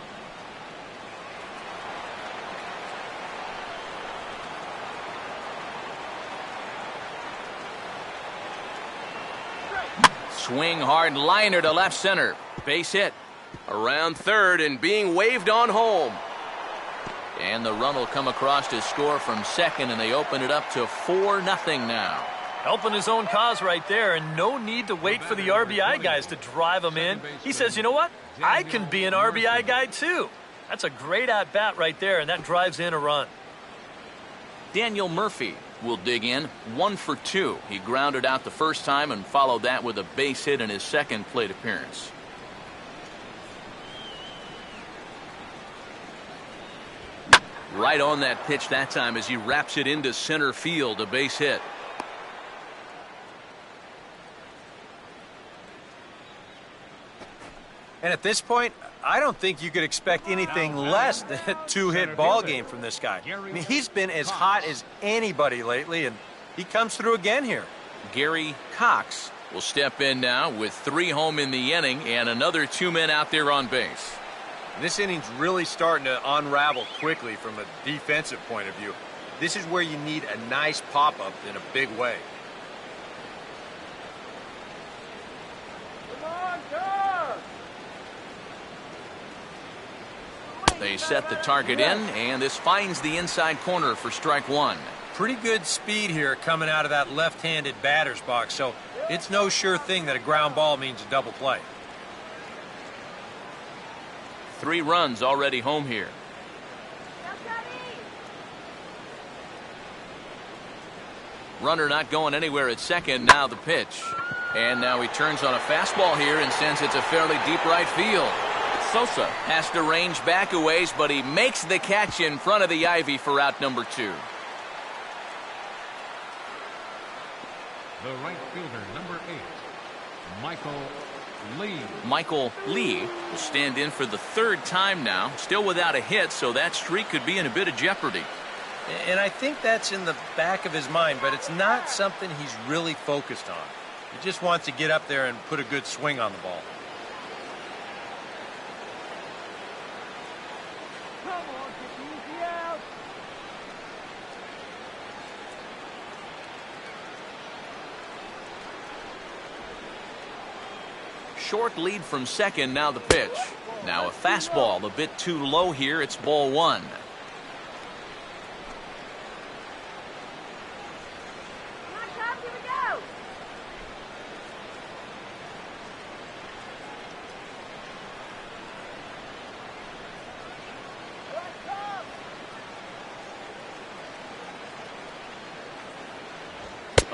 Swing hard liner to left center. Base hit. Around third and being waved on home. And the run will come across to score from second, and they open it up to 4-0 now. Helping his own cause right there, and no need to wait for the RBI guys to drive him in. He says, you know what? I can be an RBI guy too. That's a great at-bat right there, and that drives in a run. Daniel Murphy will dig in, 1 for 2. He grounded out the first time and followed that with a base hit in his second plate appearance. Right on that pitch that time as he wraps it into center field, a base hit. And at this point, I don't think you could expect anything less than a two-hit ball game from this guy. I mean, he's been as hot as anybody lately, and he comes through again here. Gary Cox will step in now with 3 home in the inning and another 2 men out there on base. This inning's really starting to unravel quickly from a defensive point of view. This is where you need a nice pop-up in a big way. They set the target in, and this finds the inside corner for strike one. Pretty good speed here coming out of that left-handed batter's box, so it's no sure thing that a ground ball means a double play. 3 runs already home here. Runner not going anywhere at second. Now the pitch. And now he turns on a fastball here and sends it to fairly deep right field. Sosa has to range back a ways, but he makes the catch in front of the ivy for out number 2. The right fielder, number 8, Michael Lee. Michael Lee will stand in for the 3rd time now, still without a hit, so that streak could be in a bit of jeopardy. And I think that's in the back of his mind, but it's not something he's really focused on. He just wants to get up there and put a good swing on the ball. Come on, get the easy out. Short lead from second, now the pitch. Now a fastball, a bit too low here. It's ball 1.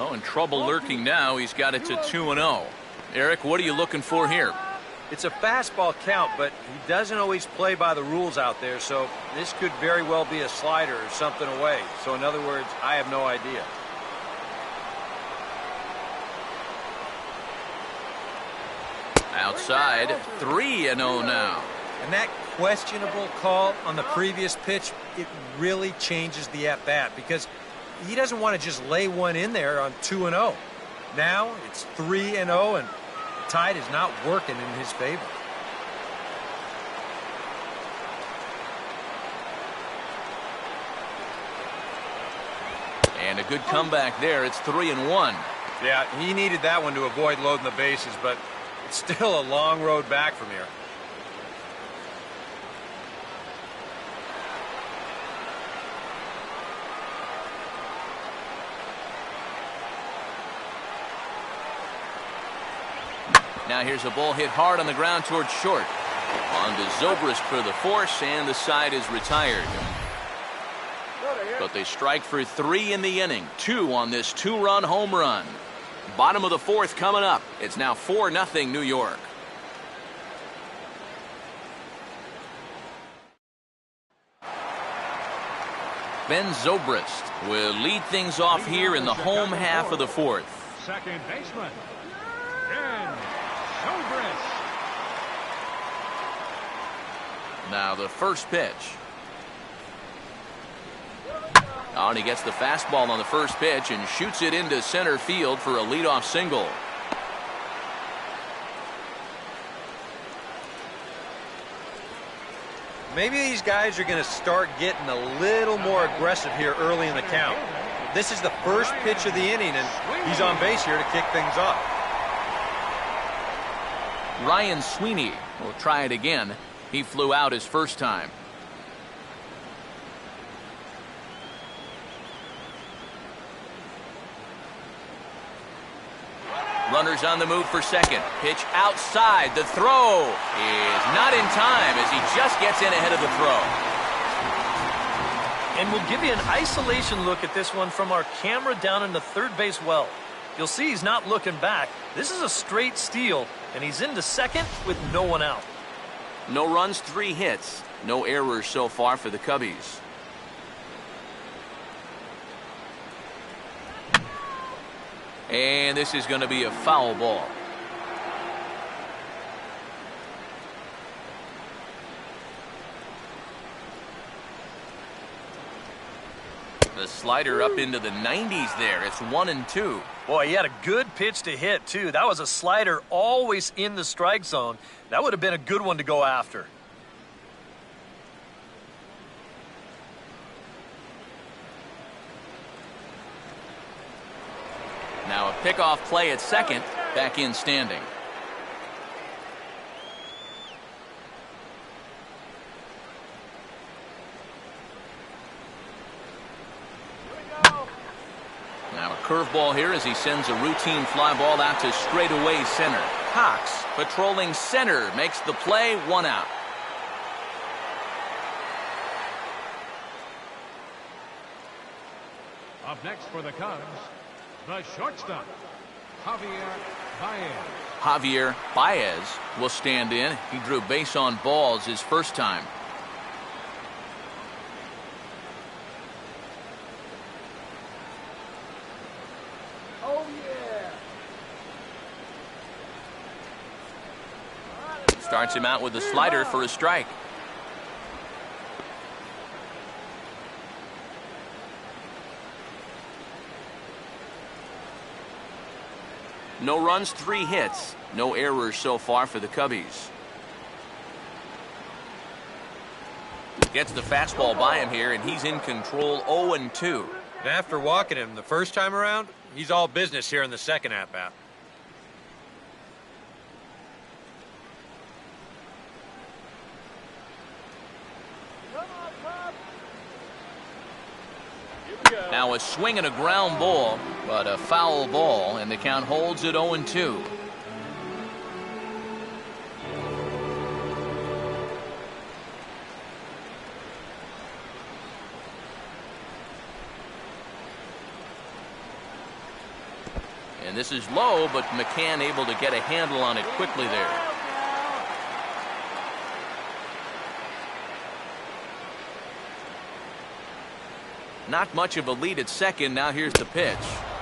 Oh, and trouble lurking now. He's got it to 2-0. Eric, what are you looking for here? It's a fastball count, but he doesn't always play by the rules out there, so this could very well be a slider or something away. So in other words, I have no idea. Outside, 3-0 now. And that questionable call on the previous pitch, it really changes the at-bat because he doesn't want to just lay one in there on 2-0. Now it's 3-0, and the tide is not working in his favor. And a good comeback there. It's 3-1. Yeah, he needed that one to avoid loading the bases, but it's still a long road back from here. Now here's a ball hit hard on the ground towards short. On to Zobrist for the force, and the side is retired. But they strike for 3 in the inning. 2 on this 2-run home run. Bottom of the 4th coming up. It's now 4-0 New York. Ben Zobrist will lead things off here in the home half of the 4th. Second baseman, Ben Zobrist. Now the first pitch. Oh, and he gets the fastball on the first pitch and shoots it into center field for a leadoff single. Maybe these guys are going to start getting a little more aggressive here early in the count. This is the first pitch of the inning, and he's on base here to kick things off. Ryan Sweeney will try it again. He flew out his first time. Runners on the move for second. Pitch outside. The throw is not in time as he just gets in ahead of the throw. And we'll give you an isolation look at this one from our camera down in the third base well. You'll see he's not looking back. This is a straight steal, and he's into second with no one out. No runs, 3 hits. No errors so far for the Cubbies. And this is going to be a foul ball. The slider up into the 90s there. It's 1-2. Boy, he had a good pitch to hit, too. That was a slider always in the strike zone. That would have been a good one to go after. Now a pickoff play at second. Back in standing. curveball here as he sends a routine fly ball out to straightaway center. Cox, patrolling center, makes the play, 1 out. Up next for the Cubs, the shortstop, Javier Baez. Javier Baez will stand in. He drew base on balls his first time. Oh, yeah. Starts him out with a slider for a strike. No runs, 3 hits. No errors so far for the Cubbies. Gets the fastball by him here, and he's in control, 0-2. And after walking him the first time around, he's all business here in the second at-bat. Now a swing and a ground ball, but a foul ball, and the count holds at 0-2. And this is low, but McCann able to get a handle on it quickly there. Not much of a lead at second. Now here's the pitch.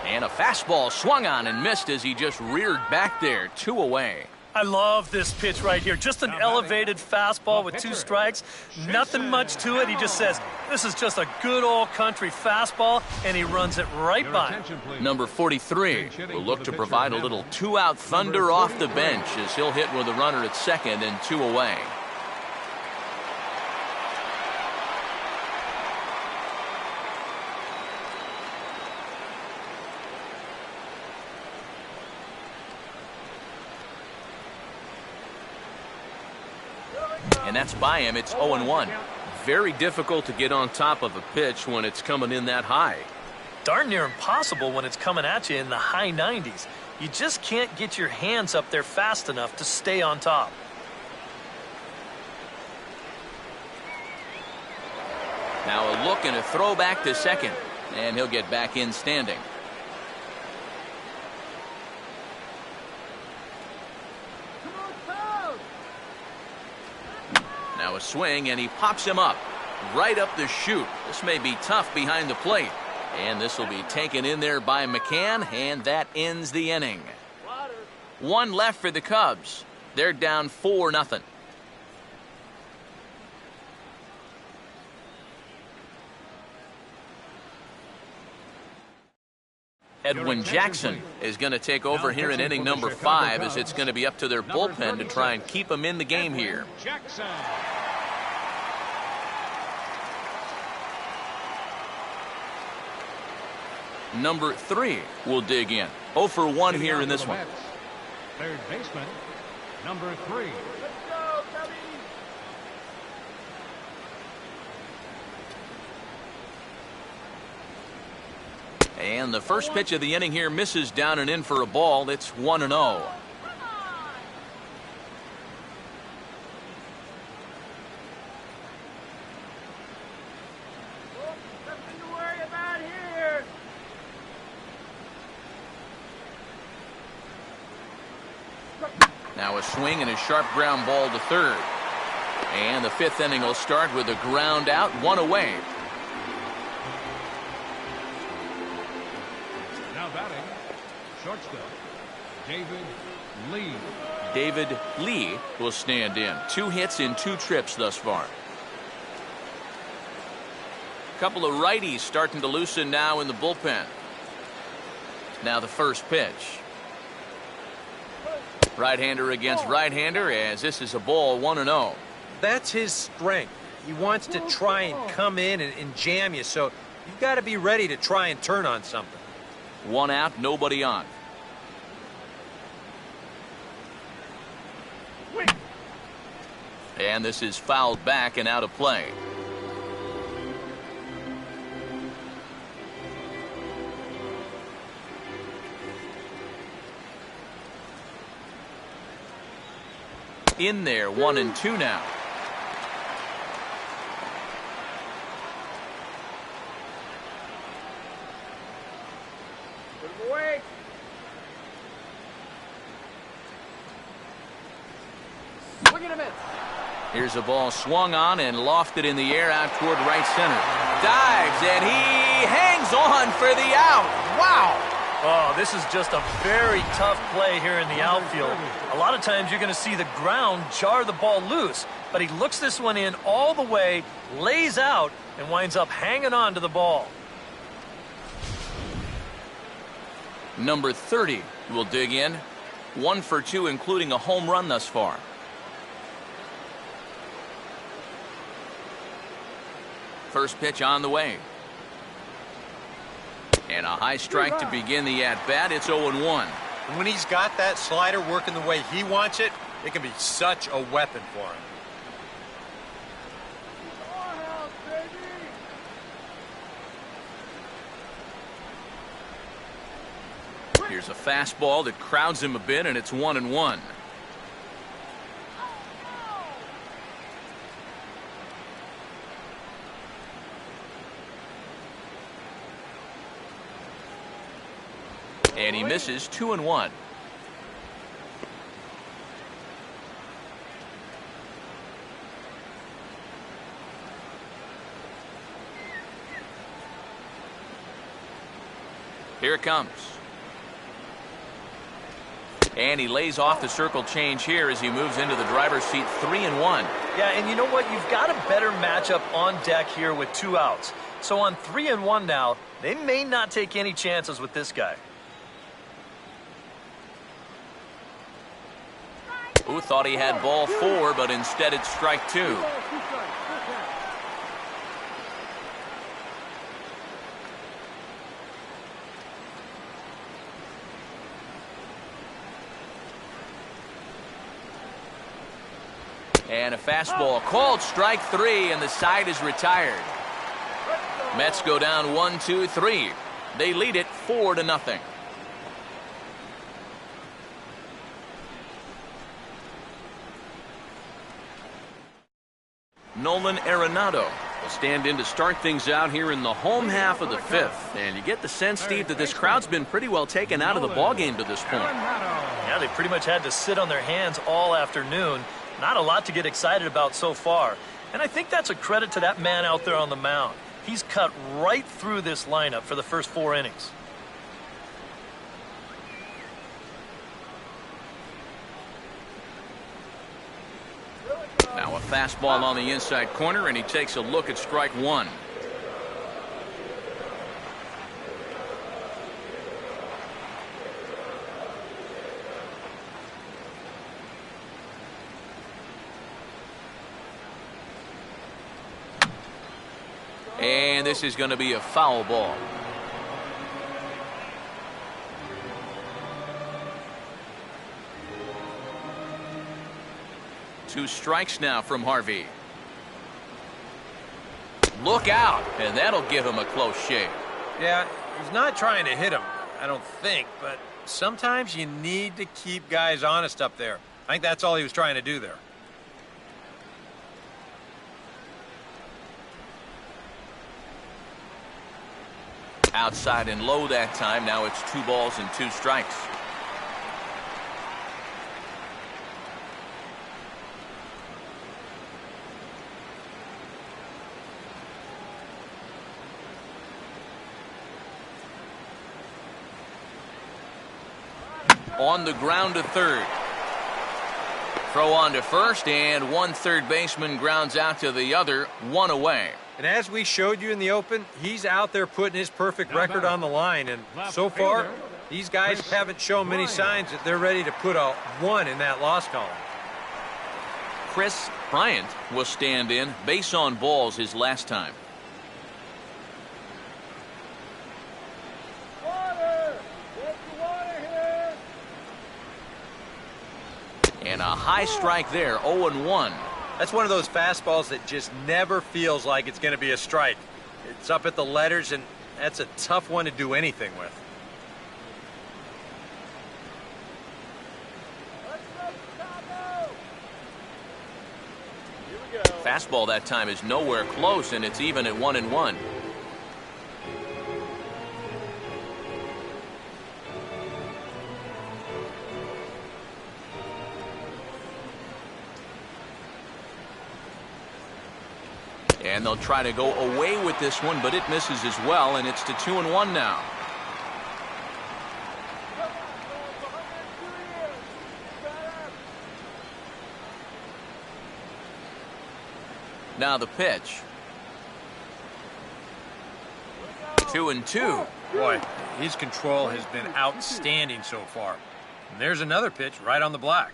And a fastball swung on and missed as he just reared back there. 2 away. I love this pitch right here. Just an elevated fastball with 2 strikes. Nothing much to it. He just says, this is just a good old country fastball, and he runs it right by him. Number 43 will look to provide a little 2-out thunder off the bench as he'll hit with a runner at second and 2 away. And that's by him. It's 0-1. Very difficult to get on top of a pitch when it's coming in that high. Darn near impossible when it's coming at you in the high 90s. You just can't get your hands up there fast enough to stay on top. Now a look and a throw back to second. And he'll get back in standing. Now a swing, and he pops him up. Right up the chute. This may be tough behind the plate. And this will be taken in there by McCann, and that ends the inning. 1 left for the Cubs. They're down 4-0. Edwin Jackson is going to take over here in inning number 5, as it's going to be up to their bullpen to try and keep him in the game here. Jackson. Number 3 will dig in. 0 for 1 here in this one. Third baseman, number 3. Let's go, Cubbies. And the first pitch of the inning here misses down and in for a ball. It's 1-0. Nothing to worry about here. Now a swing and a sharp ground ball to third. And the 5th inning will start with a ground out, 1 away. Now batting, shortstop, David Lee. David Lee will stand in. 2 hits in 2 trips thus far. Couple of righties starting to loosen now in the bullpen. Now the first pitch. Right-hander against right-hander, as this is a ball, 1-0. That's his strength. He wants to try and come in and jam you, so you've got to be ready to try and turn on something. 1 out, nobody on. And this is fouled back and out of play. In there, 1-2 now. Put him away. Swing and a miss. Here's a ball swung on and lofted in the air out toward right center. Dives, and he hangs on for the out. Wow! Oh, this is just a very tough play here in the outfield. A lot of times you're going to see the ground jar the ball loose, but he looks this one in all the way, lays out, and winds up hanging on to the ball. Number 30 will dig in. 1 for 2, including a home run thus far. First pitch on the way. And a high strike to begin the at-bat. It's 0-1. When he's got that slider working the way he wants it, it can be such a weapon for him. Storehouse, baby. Here's a fastball that crowds him a bit, and it's 1-1. And he misses 2-1. Here it comes. And he lays off the circle change here as he moves into the driver's seat. 3-1. Yeah, and you know what? You've got a better matchup on deck here with 2 outs. So on 3-1 now, they may not take any chances with this guy. Who thought he had ball 4, but instead it's strike 2. And a fastball called strike 3, and the side is retired. Mets go down 1-2-3. They lead it 4-0. Nolan Arenado will stand in to start things out here in the home half of the 5th. And you get the sense, Steve, that this crowd's been pretty well taken out of the ballgame to this point. Yeah, they pretty much had to sit on their hands all afternoon. Not a lot to get excited about so far. And I think that's a credit to that man out there on the mound. He's cut right through this lineup for the first 4 innings. Now a fastball on the inside corner, and he takes a look at strike 1. And this is going to be a foul ball. Two strikes now from Harvey. Look out, and that'll give him a close shave. Yeah, he's not trying to hit him, I don't think, but sometimes you need to keep guys honest up there. I think that's all he was trying to do there. Outside and low that time. Now it's 2 balls and 2 strikes. On the ground to third. Throw on to first, and one third baseman grounds out to the other, 1 away. And as we showed you in the open, he's out there putting his perfect record on the line. And so far, these guys haven't shown many signs that they're ready to put a 1 in that loss column. Chris Bryant will stand in. Base on balls his last time. And a high strike there, 0-1. That's one of those fastballs that just never feels like it's going to be a strike. It's up at the letters, and that's a tough one to do anything with. Fastball that time is nowhere close, and it's even at 1-1. And they'll try to go away with this one, but it misses as well, and it's to 2-1 now. Now the pitch. 2-2. Boy, his control has been outstanding so far. And there's another pitch right on the block.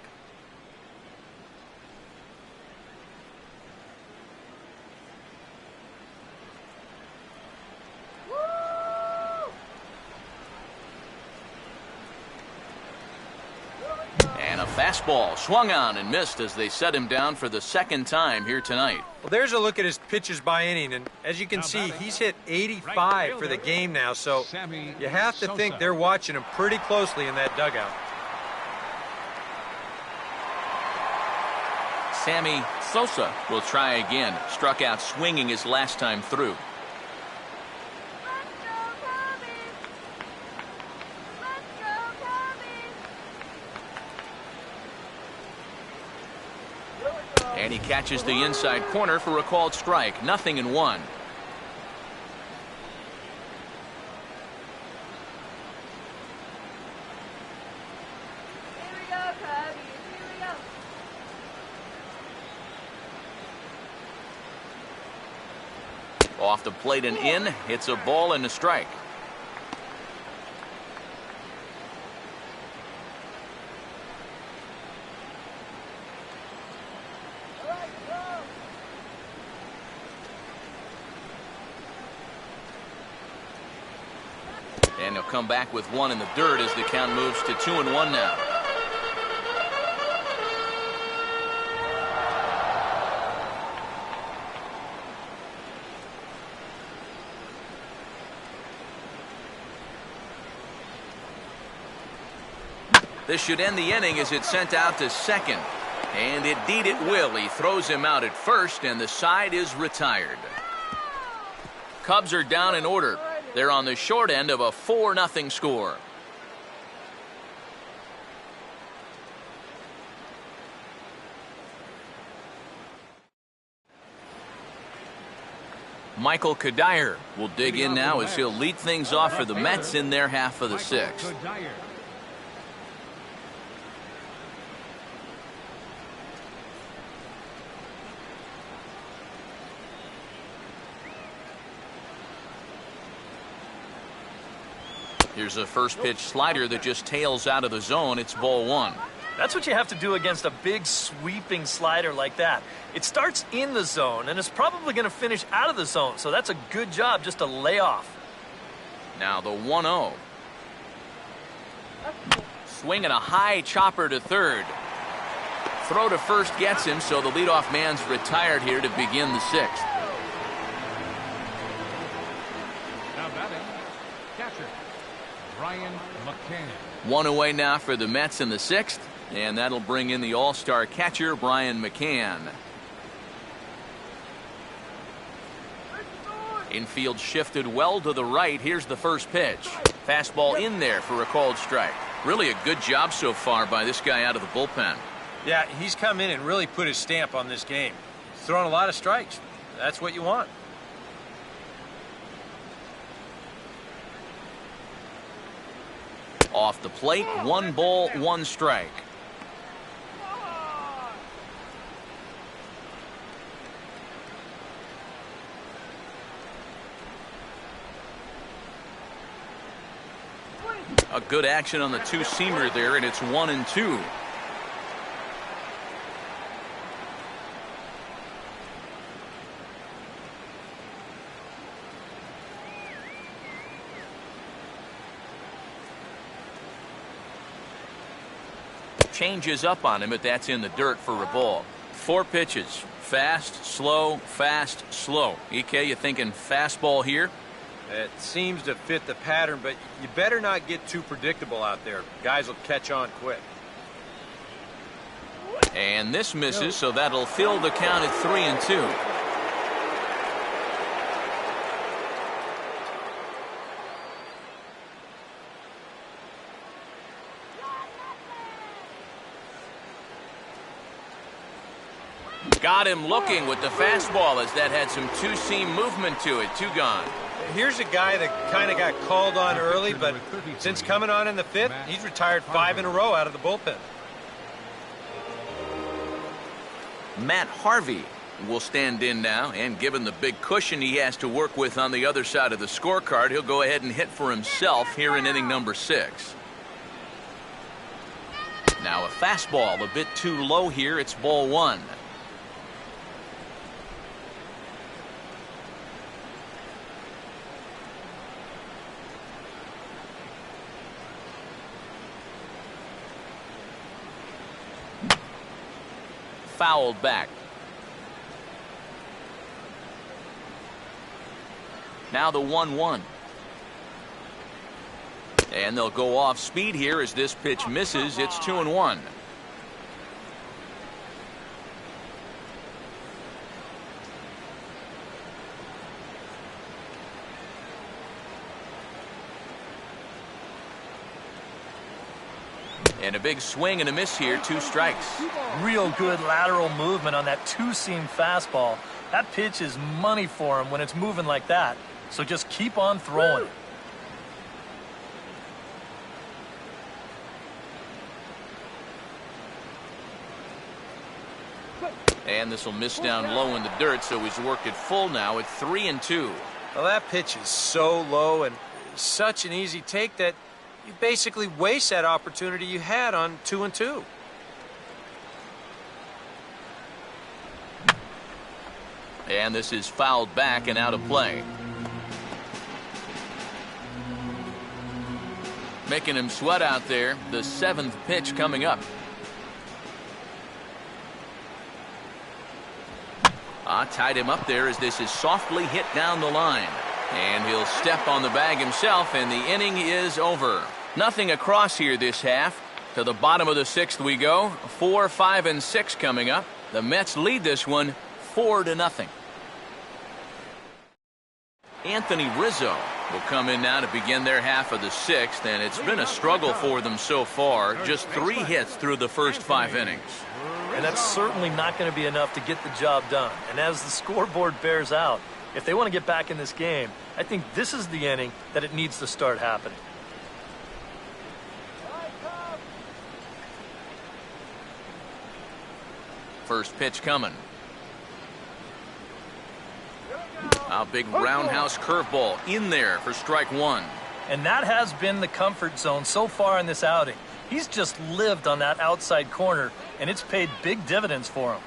And a fastball swung on and missed as they set him down for the second time here tonight. Well, there's a look at his pitches by inning, and as you can see, he's hit 85 for the game now, so you have to think they're watching him pretty closely in that dugout. Sammy Sosa will try again. Struck out swinging his last time through. And he catches the inside corner for a called strike. 0-1. Off the plate and in. It's a ball and a strike. And he'll come back with one in the dirt as the count moves to 2-1 now. This should end the inning as it's sent out to second. And indeed it will. He throws him out at first, and the side is retired. Cubs are down in order. They're on the short end of a 4-0 score. Michael Kadire will dig in now as he'll lead things off for the Mets in their half of the sixth. Here's a first pitch slider that just tails out of the zone. It's ball one. That's what you have to do against a big sweeping slider like that. It starts in the zone and it's probably going to finish out of the zone, so that's a good job just to lay off. Now the 1-0. Swinging a high chopper to third. Throw to first gets him, so the leadoff man's retired here to begin the sixth. Now batting, catcher, Brian McCann. One away now for the Mets in the sixth, and that'll bring in the all-star catcher, Brian McCann. Infield shifted well to the right. Here's the first pitch. Fastball in there for a called strike. Really a good job so far by this guy out of the bullpen. Yeah, he's come in and really put his stamp on this game. He's thrown a lot of strikes. That's what you want. Off the plate, 1 ball, 1 strike. A good action on the two-seamer there, and it's 1-2. Changes up on him, but that's in the dirt for a ball. 4 pitches. Fast, slow, fast, slow. EK, you thinking fastball here? It seems to fit the pattern, but you better not get too predictable out there. Guys will catch on quick. And this misses, so that'll fill the count at 3-2. Got him looking with the fastball as that had some two-seam movement to it. 2 gone. Here's a guy that kind of got called on early, but since coming on in the 5th, he's retired 5 in a row out of the bullpen. Matt Harvey will stand in now, and given the big cushion he has to work with on the other side of the scorecard, he'll go ahead and hit for himself here in inning number 6. Now a fastball a bit too low here. It's ball 1. Fouled back. Now the 1-1. And they'll go off speed here as this pitch misses. It's 2-1. And a big swing and a miss here. 2 strikes. Real good lateral movement on that two-seam fastball. That pitch is money for him when it's moving like that. So just keep on throwing it. And this will miss down low in the dirt, so he's worked it full now at 3-2. Well, that pitch is so low and such an easy take that you basically waste that opportunity you had on 2-2. And this is fouled back and out of play. Making him sweat out there. The 7th pitch coming up. Tied him up there as this is softly hit down the line. And he'll step on the bag himself, and the inning is over. Nothing across here this half. To the bottom of the 6th we go. 4, 5, and 6 coming up. The Mets lead this one 4-0. Anthony Rizzo will come in now to begin their half of the 6th, and it's been a struggle for them so far. Just 3 hits through the first 5 innings. And that's certainly not going to be enough to get the job done. And as the scoreboard bears out, if they want to get back in this game, I think this is the inning that it needs to start happening. First pitch coming. A big roundhouse curveball in there for strike 1. And that has been the comfort zone so far in this outing. He's just lived on that outside corner, and it's paid big dividends for him.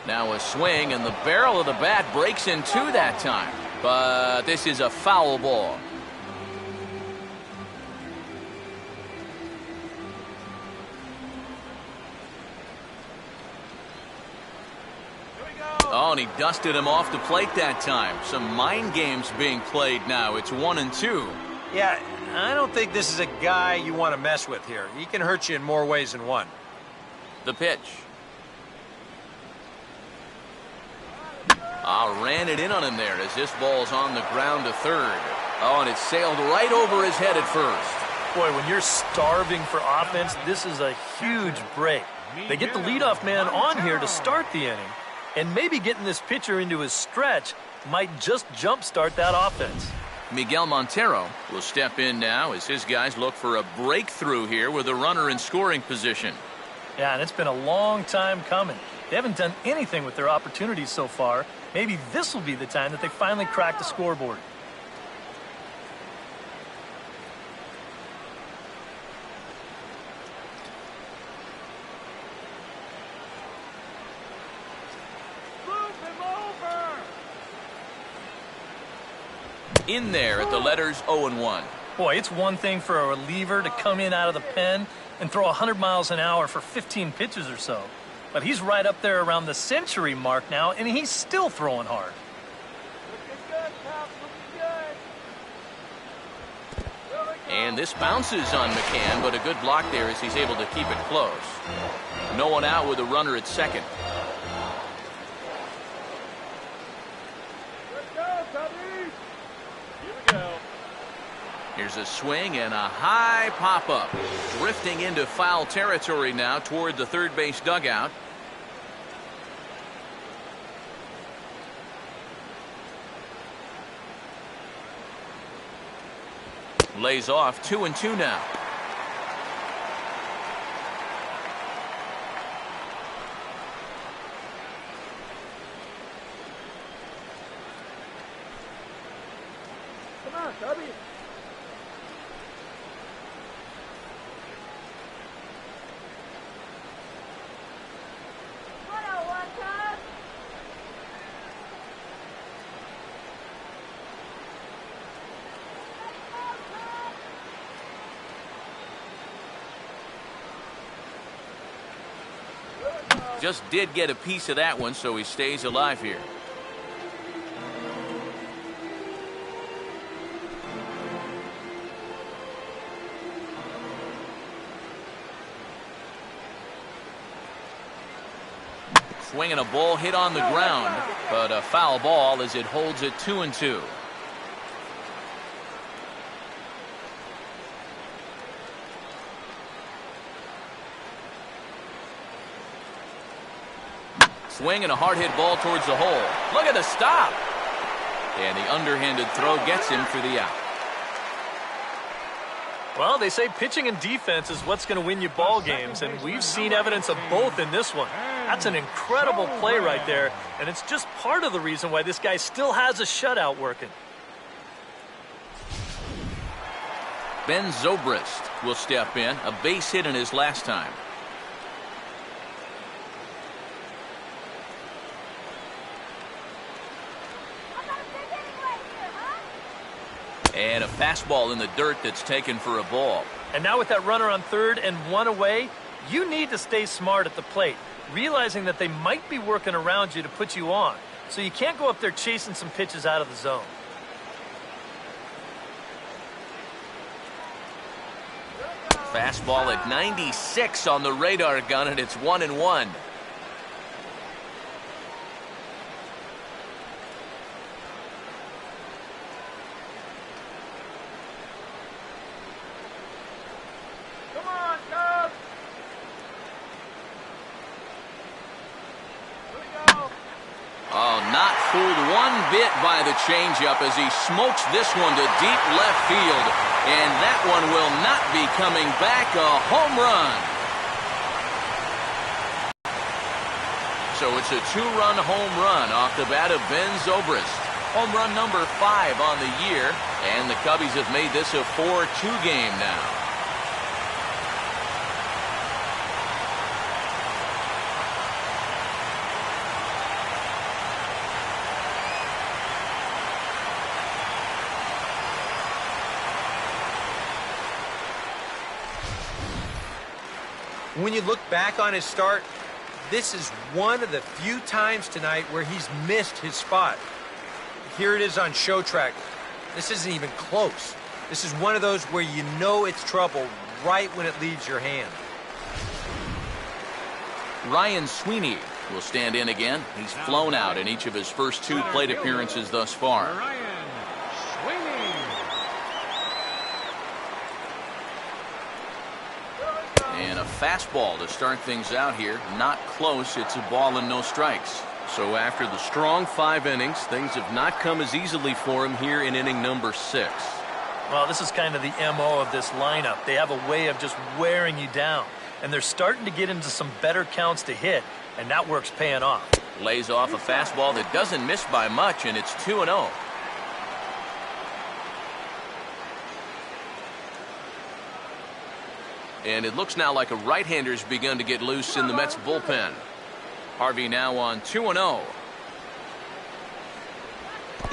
Now a swing, and the barrel of the bat breaks in 2 that time. But this is a foul ball. Oh, and he dusted him off the plate that time. Some mind games being played now. It's 1-2. Yeah, I don't think this is a guy you want to mess with here. He can hurt you in more ways than one. The pitch. Ran it in on him there as this ball's on the ground to 3rd. Oh, and it sailed right over his head at first. Boy, when you're starving for offense, this is a huge break. They get the leadoff man on here to start the inning, and maybe getting this pitcher into his stretch might just jumpstart that offense. Miguel Montero will step in now as his guys look for a breakthrough here with a runner in scoring position. Yeah, and it's been a long time coming. They haven't done anything with their opportunities so far. Maybe this will be the time that they finally crack the scoreboard. In there at the letters 0-1. Boy, it's one thing for a reliever to come in out of the pen and throw 100 miles an hour for 15 pitches or so. But he's right up there around the century mark now, and he's still throwing hard. Looking good, Pop. Looking And this bounces on McCann, but a good block there as he's able to keep it close. No one out with a runner at second. Let's go, Cubbies. Here we go. Here's a swing and a high pop-up. Drifting into foul territory now toward the third base dugout. Lays off 2-2 now. Come on, Cubby. Just did get a piece of that one, so he stays alive here. Swinging a ball hit on the ground, but a foul ball as it holds it 2-2. Swing and a hard hit ball towards the hole. Look at the stop. And the underhanded throw gets him for the out. Well, they say pitching and defense is what's going to win you ball games, and we've seen evidence of both in this one. That's an incredible play right there, and it's just part of the reason why this guy still has a shutout working. Ben Zobrist will step in, a base hit in his last time. And a fastball in the dirt that's taken for a ball. And now with that runner on third and one away, you need to stay smart at the plate, realizing that they might be working around you to put you on. So you can't go up there chasing some pitches out of the zone. Fastball at 96 on the radar gun, and it's 1-1. Come on, Cubs. Here we go. Oh, not fooled one bit by the changeup as he smokes this one to deep left field. And that one will not be coming back. A home run. So it's a two-run home run off the bat of Ben Zobrist. Home run number 5 on the year. And the Cubbies have made this a 4-2 game now. When you look back on his start, this is one of the few times tonight where he's missed his spot. Here it is on Show Track. This isn't even close. This is one of those where you know it's trouble right when it leaves your hand. Ryan Sweeney will stand in again. He's flown out in each of his first 2 plate appearances thus far. Ryan Sweeney. And a fastball to start things out here. Not close. It's a ball and no strikes. So after the strong 5 innings, things have not come as easily for him here in inning number 6. Well, this is kind of the MO of this lineup. They have a way of just wearing you down. And they're starting to get into some better counts to hit, and that work's paying off. Lays off a fastball that doesn't miss by much, and it's 2-0. And it looks now like a right-hander's begun to get loose in the Mets bullpen. Harvey now on 2-0.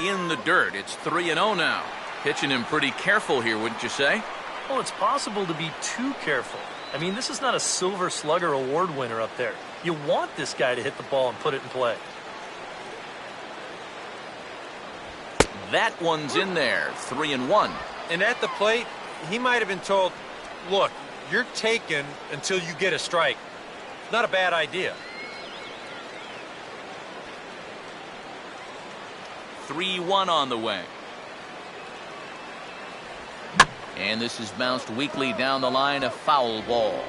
In the dirt, it's 3-0 now. Pitching him pretty careful here, wouldn't you say? Well, it's possible to be too careful. I mean, this is not a Silver Slugger award winner up there. You want this guy to hit the ball and put it in play. That one's in there, 3-1. And at the plate, he might have been told, look, you're taken until you get a strike. Not a bad idea. 3-1 on the way. And this is bounced weakly down the line, a foul ball.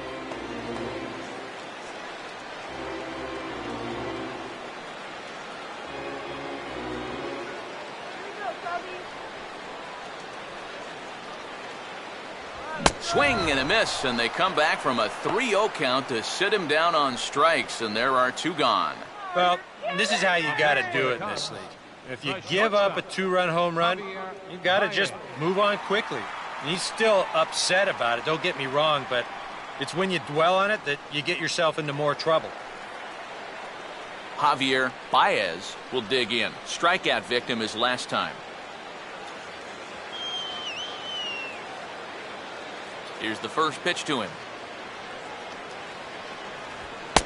Swing and a miss, and they come back from a 3-0 count to sit him down on strikes, and there are 2 gone. Well, this is how you got to do it in this league. If you give up a 2-run home run, you got to just move on quickly. And he's still upset about it, don't get me wrong, but it's when you dwell on it that you get yourself into more trouble. Javier Baez will dig in. Strikeout victim his last time. Here's the first pitch to him.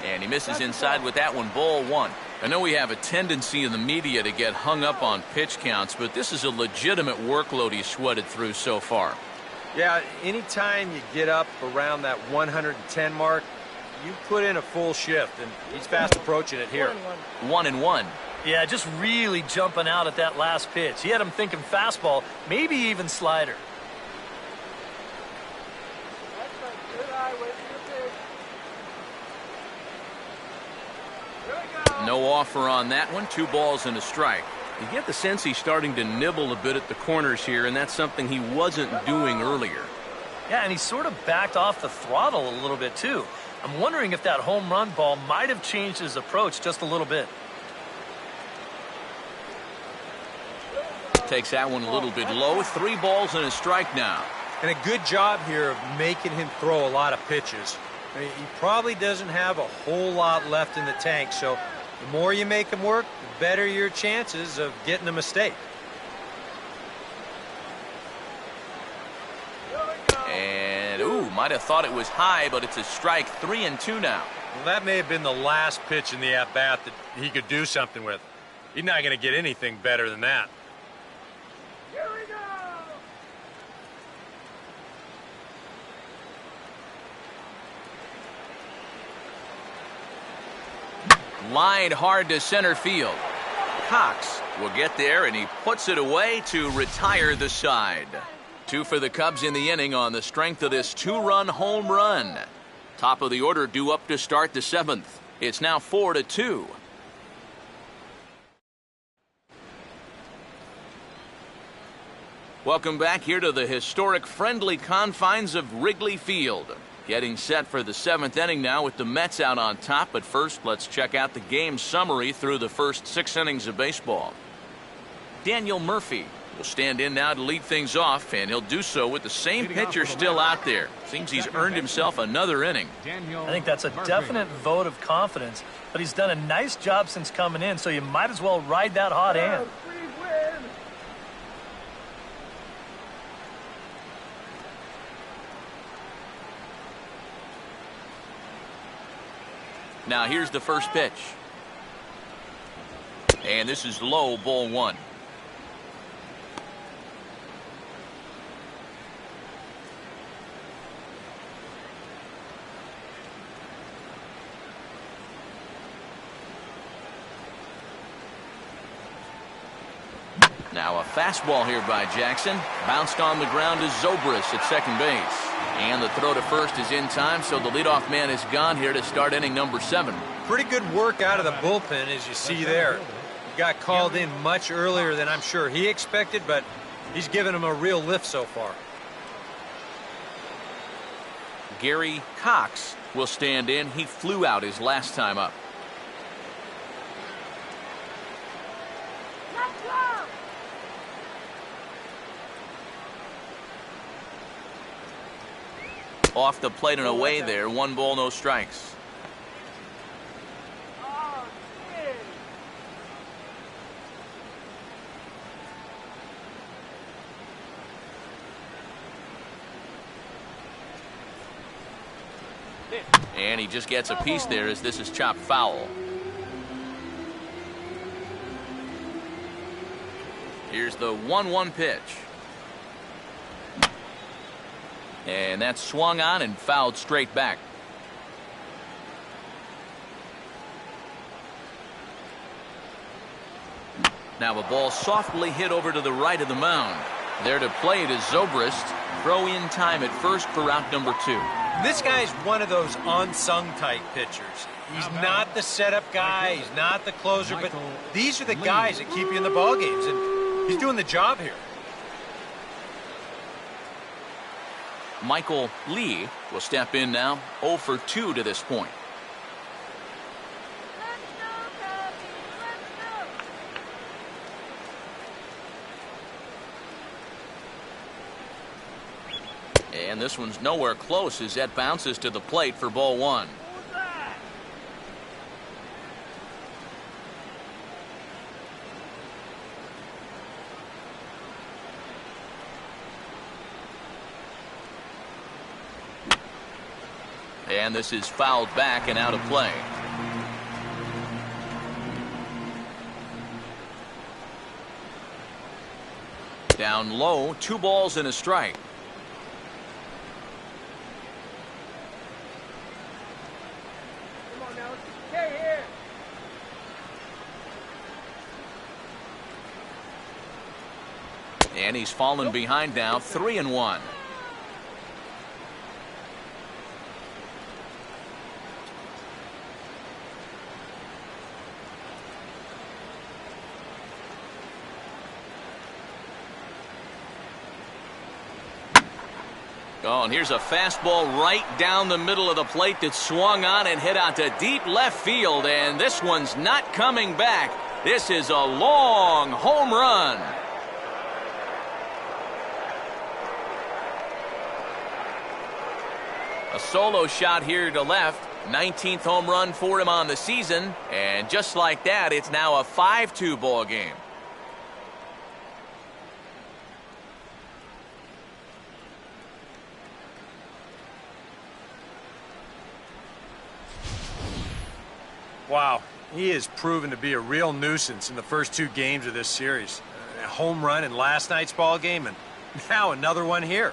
And he misses inside with that one, ball 1. I know we have a tendency in the media to get hung up on pitch counts, but this is a legitimate workload he's sweated through so far. Yeah, anytime you get up around that 110 mark, you put in a full shift, and he's fast approaching it here. 1-1. Yeah, just really jumping out at that last pitch. He had him thinking fastball, maybe even slider. No offer on that one. 2 balls and a strike. You get the sense he's starting to nibble a bit at the corners here, and that's something he wasn't doing earlier. Yeah, and he sort of backed off the throttle a little bit, too. I'm wondering if that home run ball might have changed his approach just a little bit. Takes that one a little bit low. 3 balls and a strike now. And a good job here of making him throw a lot of pitches. I mean, he probably doesn't have a whole lot left in the tank, so the more you make him work, the better your chances of getting a mistake. And, ooh, might have thought it was high, but it's a strike. 3-2 now. Well, that may have been the last pitch in the at-bat that he could do something with. He's not going to get anything better than that. Here we go! Line hard to center field. Cox will get there, and he puts it away to retire the side. 2 for the Cubs in the inning on the strength of this 2-run home run. Top of the order due up to start the 7th. It's now 4-2. Welcome back here to the historic friendly confines of Wrigley Field. Getting set for the 7th inning now with the Mets out on top. But first, let's check out the game summary through the first 6 innings of baseball. Daniel Murphy will stand in now to lead things off, and he'll do so with the same pitcher still out there. Seems he's earned himself another inning. I think that's a definite vote of confidence, but he's done a nice job since coming in, so you might as well ride that hot hand. Now here's the first pitch. And this is low, ball 1. Now a fastball here by Jackson. Bounced on the ground to Zobrist at second base. And the throw to first is in time, so the leadoff man is gone here to start inning number 7. Pretty good work out of the bullpen, as you see there. He got called in much earlier than I'm sure he expected, but he's given him a real lift so far. Gary Cox will stand in. He flew out his last time up. Off the plate and away there. 1 ball, no strikes. And he just gets a piece there as this is chopped foul. Here's the 1-1 pitch. And that's swung on and fouled straight back. Now a ball softly hit over to the right of the mound. There to play it is Zobrist. Throw in time at first for out number 2. This guy's one of those unsung type pitchers. He's not the setup guy. He's not the closer, but these are the guys that keep you in the ball games, and he's doing the job here. Michael Lee will step in now, 0 for 2 to this point. And this one's nowhere close as that bounces to the plate for ball 1. And this is fouled back and out of play. Down low, 2 balls and a strike. Come on now, let's stay here. And he's fallen behind now, 3-1. Oh, and here's a fastball right down the middle of the plate that swung on and hit out to deep left field, and this one's not coming back. This is a long home run. A solo shot here to left. 19th home run for him on the season, and just like that, it's now a 5-2 ball game. Wow, he has proven to be a real nuisance in the first 2 games of this series. A home run in last night's ball game, and now another one here.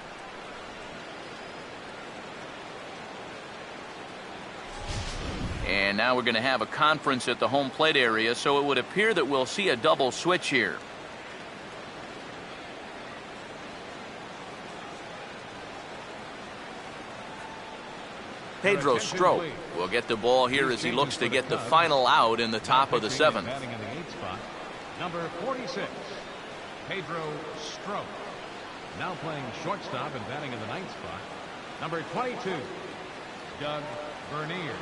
And now we're going to have a conference at the home plate area, so it would appear that we'll see a double switch here. Pedro Strop will get the ball here as he looks to get the final out in the top of the 7th. Batting in the 8th spot, number 46, Pedro Strop. Now playing shortstop and batting in the 9th spot, number 22, Doug Bernier.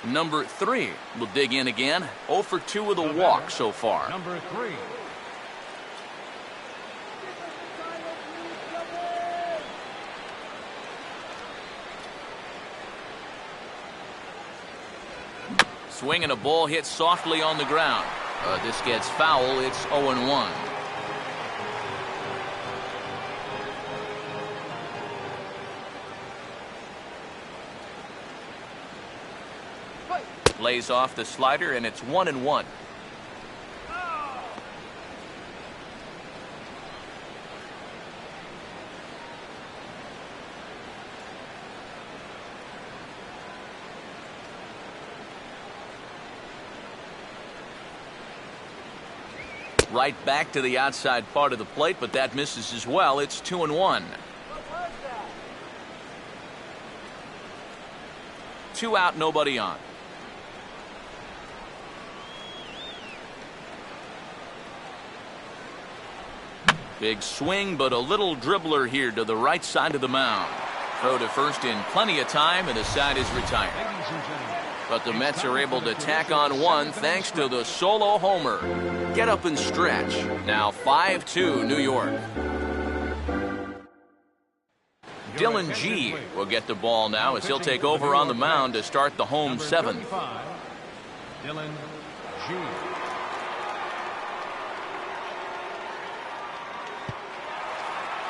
Number 3 will dig in again. 0 for 2 with a walk so far. Number 3. Swinging a ball hit softly on the ground. This gets foul. It's 0-1. Lays off the slider, and it's 1-1. Right back to the outside part of the plate, but that misses as well. It's 2-1. 2 out, nobody on. Big swing, but a little dribbler here to the right side of the mound. Throw to first in plenty of time, and the side is retired. But the Mets are able to tack on 1 thanks to the solo homer. Get up and stretch. Now 5-2 New York. Dylan G will get the ball now as he'll take over on the mound to start the home 7th. Dylan G.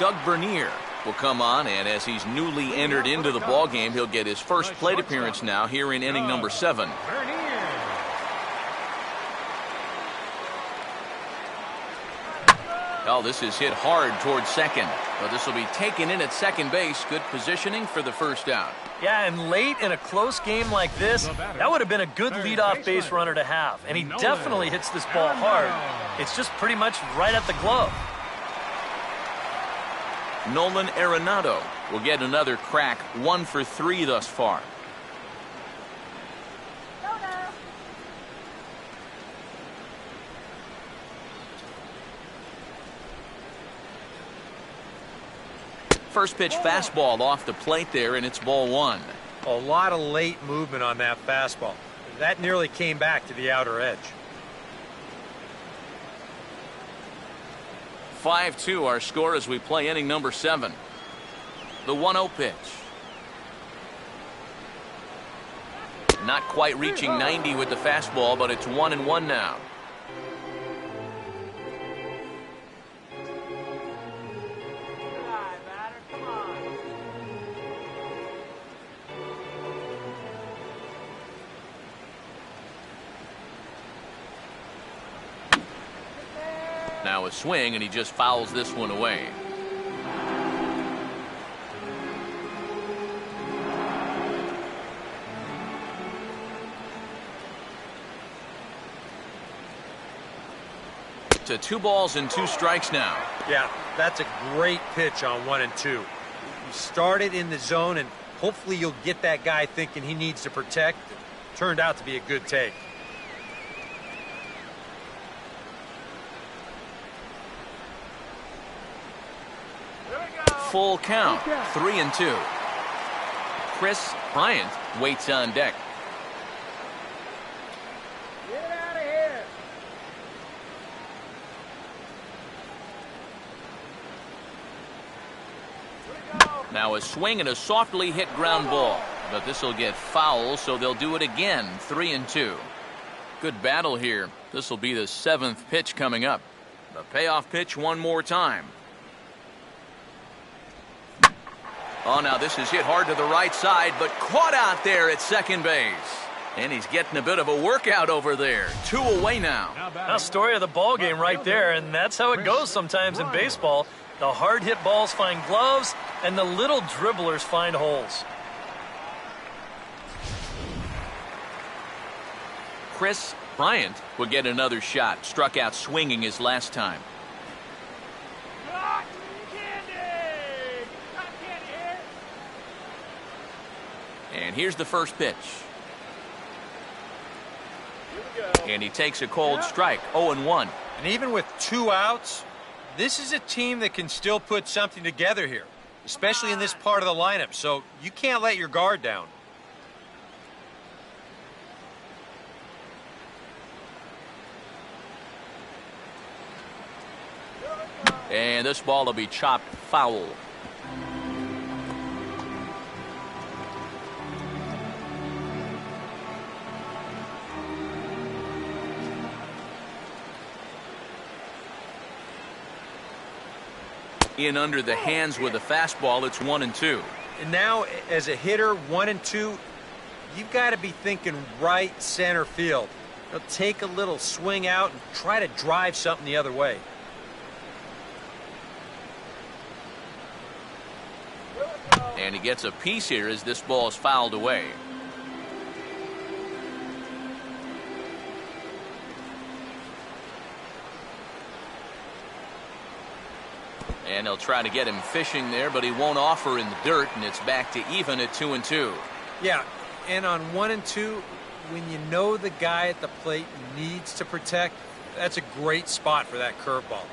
Doug Bernier will come on, and as he's newly entered into the ballgame, he'll get his first plate appearance now here in inning number 7. Oh, this is hit hard towards second. But this will be taken in at second base. Good positioning for the first out. Yeah, and late in a close game like this, that would have been a good leadoff base runner to have. And he definitely hits this ball hard. It's just pretty much right at the glove. Nolan Arenado will get another crack, 1 for 3 thus far. First pitch fastball off the plate there, and it's ball 1. A lot of late movement on that fastball. That nearly came back to the outer edge. 5-2 our score as we play inning number 7. The 1-0 pitch. Not quite reaching 90 with the fastball, but it's 1-1 now. Now a swing, and he just fouls this one away. To 2 balls and 2 strikes now. Yeah, that's a great pitch on 1 and 2. You started in the zone, and hopefully you'll get that guy thinking he needs to protect. Turned out to be a good take. Full count, 3-2. Kris Bryant waits on deck. Get out of here. Now a swing and a softly hit ground ball. But this will get foul, so they'll do it again, 3-2. Good battle here. This will be the 7th pitch coming up. The payoff pitch one more time. Oh, now this is hit hard to the right side, but caught out there at second base. And he's getting a bit of a workout over there. 2 away now. Now, story of the ball game right there, and that's how it goes sometimes in baseball. The hard hit balls find gloves, and the little dribblers find holes. Kris Bryant would get another shot. Struck out swinging his last time. And here's the first pitch. And he takes a cold strike, 0-1. And even with 2 outs, this is a team that can still put something together here, especially in this part of the lineup, so you can't let your guard down. And this ball will be chopped foul. In under the hands with a fastball, it's 1-2. And now, as a hitter, 1 and 2, you've got to be thinking right center field. You'll take a little swing out and try to drive something the other way. And he gets a piece here as this ball is fouled away. And he'll try to get him fishing there, but he won't offer in the dirt, and it's back to even at 2-2. Yeah, and on 1 and 2, when you know the guy at the plate needs to protect, that's a great spot for that curveball.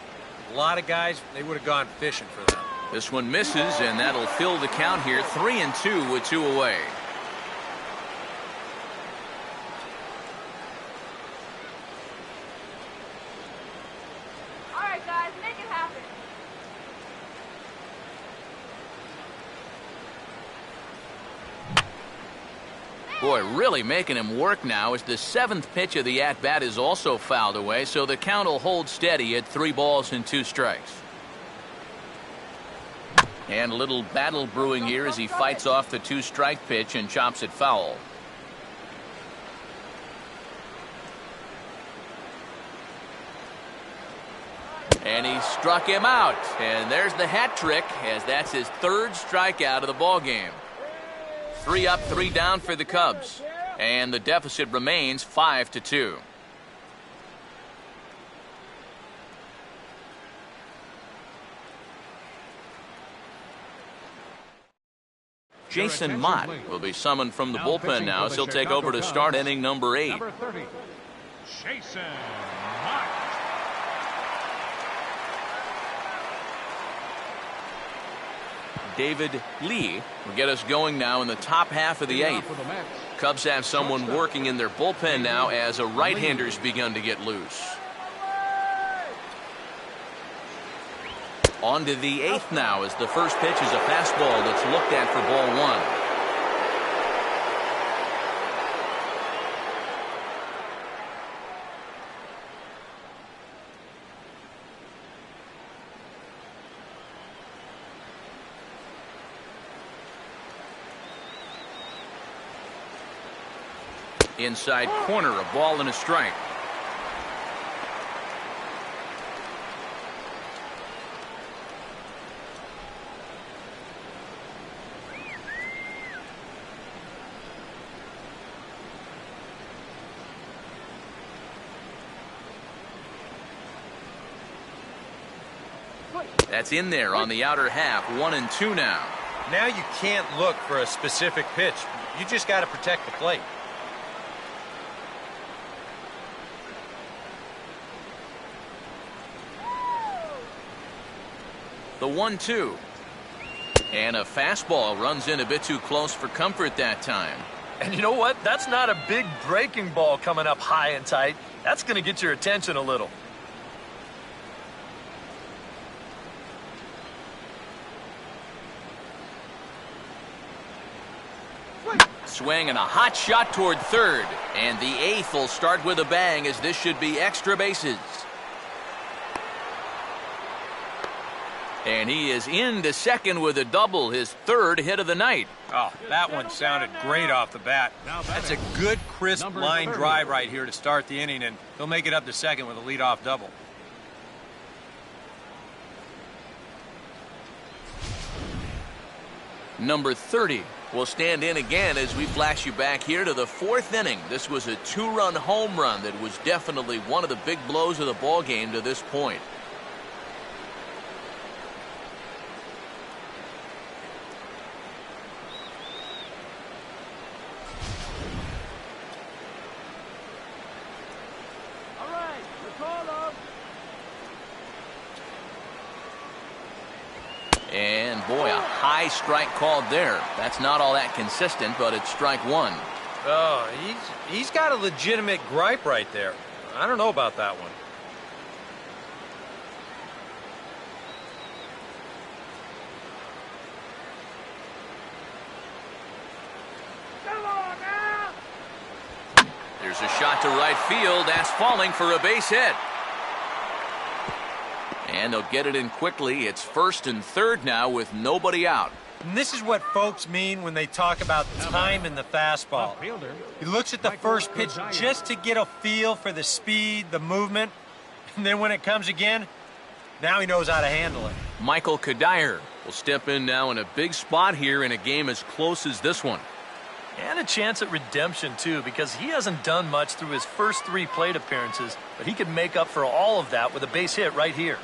A lot of guys, they would have gone fishing for that. This one misses, and that'll fill the count here, 3-2 with 2 away. All right, guys, make it happen. Boy, really making him work now as the 7th pitch of the at-bat is also fouled away, so the count will hold steady at 3 balls and 2 strikes. And a little battle brewing here as he fights off the 2-strike pitch and chops it foul. And he struck him out. And there's the hat trick, as that's his third strikeout of the ball game. 3 up, 3 down for the Cubs. And the deficit remains 5-2. Jason Mott will be summoned from the bullpen now, so he'll take over to start inning number 8. Number 30, Jason Mott. David Lee will get us going now in the top half of the 8th. Cubs have someone working in their bullpen now as a right-hander's begun to get loose. On to the 8th now, as the first pitch is a fastball that's looked at for ball 1. Inside corner, a ball and a strike. That's in there on the outer half. 1-2 now. Now you can't look for a specific pitch. You just got to protect the plate. The 1-2. And a fastball runs in a bit too close for comfort that time. And you know what? That's not a big breaking ball coming up high and tight. That's going to get your attention a little. Swing and a hot shot toward third. And the 8th will start with a bang, as this should be extra bases. And he is into second with a double, his third hit of the night. Oh, that one sounded great off the bat. That's a good, crisp line drive right here to start the inning, and he'll make it up to second with a leadoff double. Number 30 will stand in again as we flash you back here to the 4th inning. This was a 2-run home run that was definitely one of the big blows of the ball game to this point. And boy, a high strike called there. That's not all that consistent, but it's strike 1. Oh, he's got a legitimate gripe right there. I don't know about that one. Come on now! There's a shot to right field. That's falling for a base hit. And they'll get it in quickly. It's 1st and 3rd now with nobody out. And this is what folks mean when they talk about time in the fastball. He looks at the first pitch just to get a feel for the speed, the movement, and then when it comes again, now he knows how to handle it. Michael Kadire will step in now in a big spot here in a game as close as this one. And a chance at redemption, too, because he hasn't done much through his first 3 plate appearances, but he could make up for all of that with a base hit right here.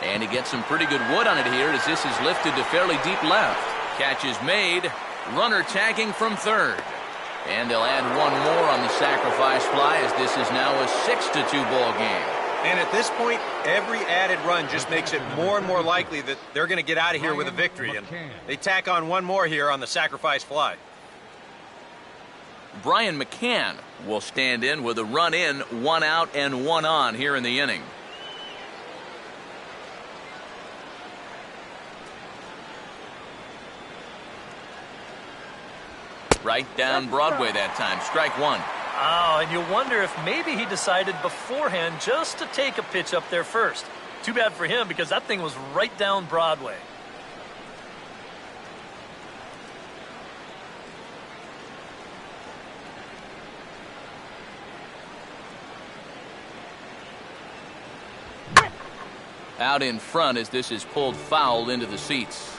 And he gets some pretty good wood on it here as this is lifted to fairly deep left. Catch is made. Runner tagging from third. And they'll add one more on the sacrifice fly as this is now a 6-2 ball game. And at this point, every added run just makes it more and more likely that they're going to get out of here with a victory. And they tack on one more here on the sacrifice fly. Brian McCann will stand in with a run in, 1 out and 1 on here in the inning. Right down Broadway that time. Strike 1. Oh, and you wonder if maybe he decided beforehand just to take a pitch up there first. Too bad for him because that thing was right down Broadway. Out in front as this is pulled foul into the seats.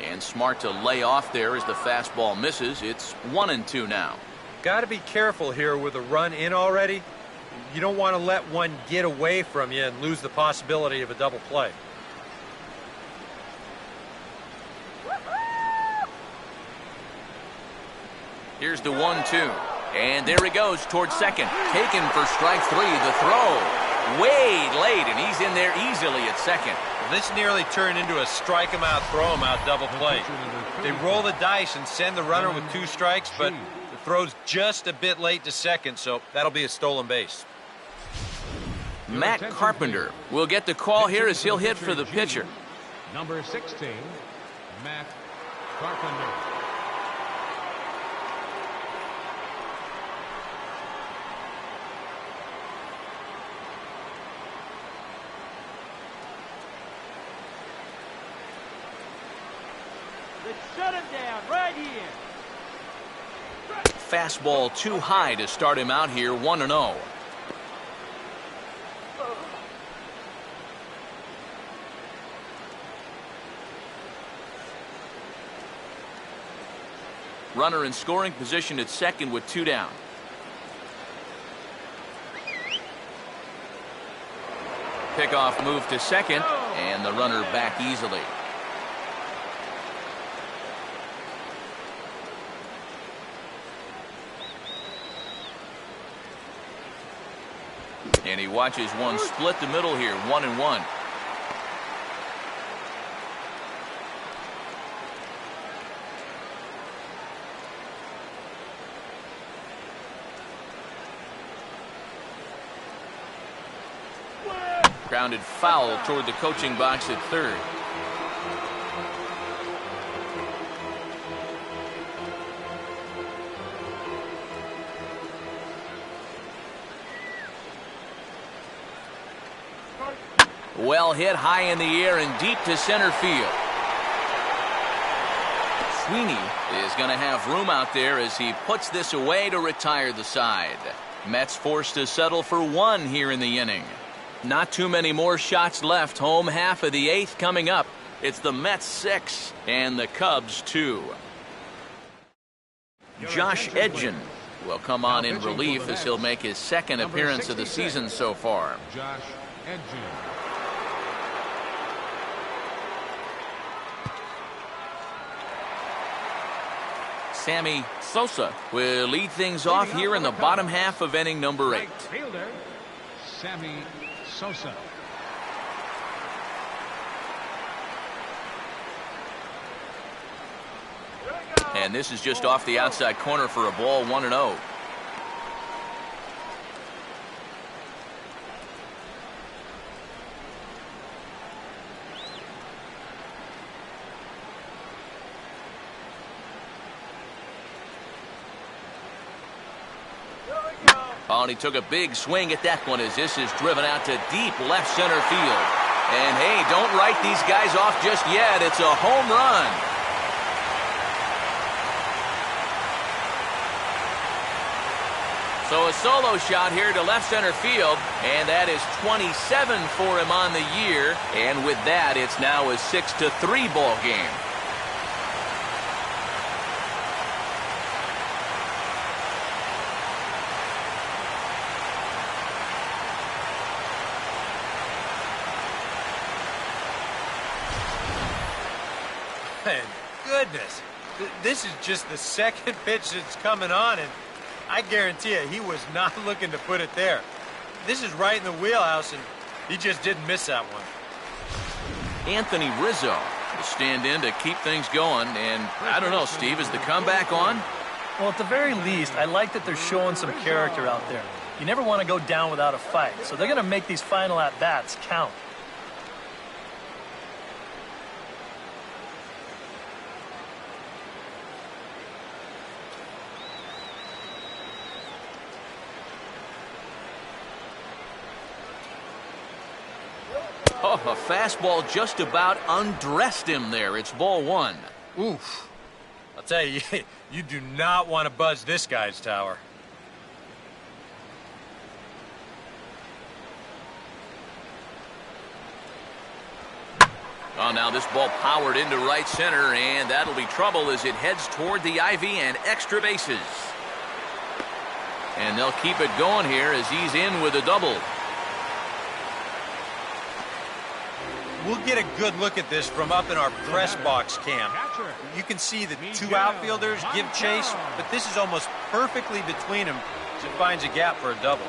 And smart to lay off there as the fastball misses. It's 1-2 now. Got to be careful here with a run in already. You don't want to let one get away from you and lose the possibility of a double play. Here's the 1-2. And there he goes towards second. Taken for strike 3. The throw. Way late, and he's in there easily at second. This nearly turned into a strike him out, throw him out double play. They roll the dice and send the runner with 2 strikes, but the throw's just a bit late to second, so that'll be a stolen base. Matt Carpenter will get the call here as he'll hit for the pitcher. Number 16, Matt Carpenter. Shut him down right here. Fastball too high to start him out here, 1-0. Runner in scoring position at second with 2 down. Pickoff move to second, and the runner back easily. And he watches one split the middle here, 1-1. Grounded foul toward the coaching box at third. Well hit high in the air and deep to center field. Sweeney is going to have room out there as he puts this away to retire the side. Mets forced to settle for 1 here in the inning. Not too many more shots left. Home half of the 8th coming up. It's the Mets 6 and the Cubs 2. Josh Edgen will come on in relief as he'll make his 2nd appearance of the season so far. Josh Edgen. Sammy Sosa will lead things off here in the bottom half of inning number 8. Fielder, Sammy Sosa. And this is just off the outside corner for a ball, 1-0. Oh, and he took a big swing at that one as this is driven out to deep left center field. And hey, don't write these guys off just yet. It's a home run. So a solo shot here to left center field, and that is 27 for him on the year. And with that, it's now a 6-3 ball game. Man, goodness. This is just the second pitch that's coming on, and I guarantee you he was not looking to put it there. This is right in the wheelhouse, and he just didn't miss that one. Anthony Rizzo will stand in to keep things going, and I don't know, Steve, is the comeback on? Well, at the very least, I like that they're showing some character out there. You never want to go down without a fight, so they're going to make these final at-bats count. Oh, a fastball just about undressed him there. It's ball one. Oof. I'll tell you, you do not want to buzz this guy's tower. Oh, now this ball powered into right center, and that'll be trouble as it heads toward the ivy and extra bases. And they'll keep it going here as he's in with a double. We'll get a good look at this from up in our press box cam. You can see the two outfielders give chase, but this is almost perfectly between them as it finds a gap for a double.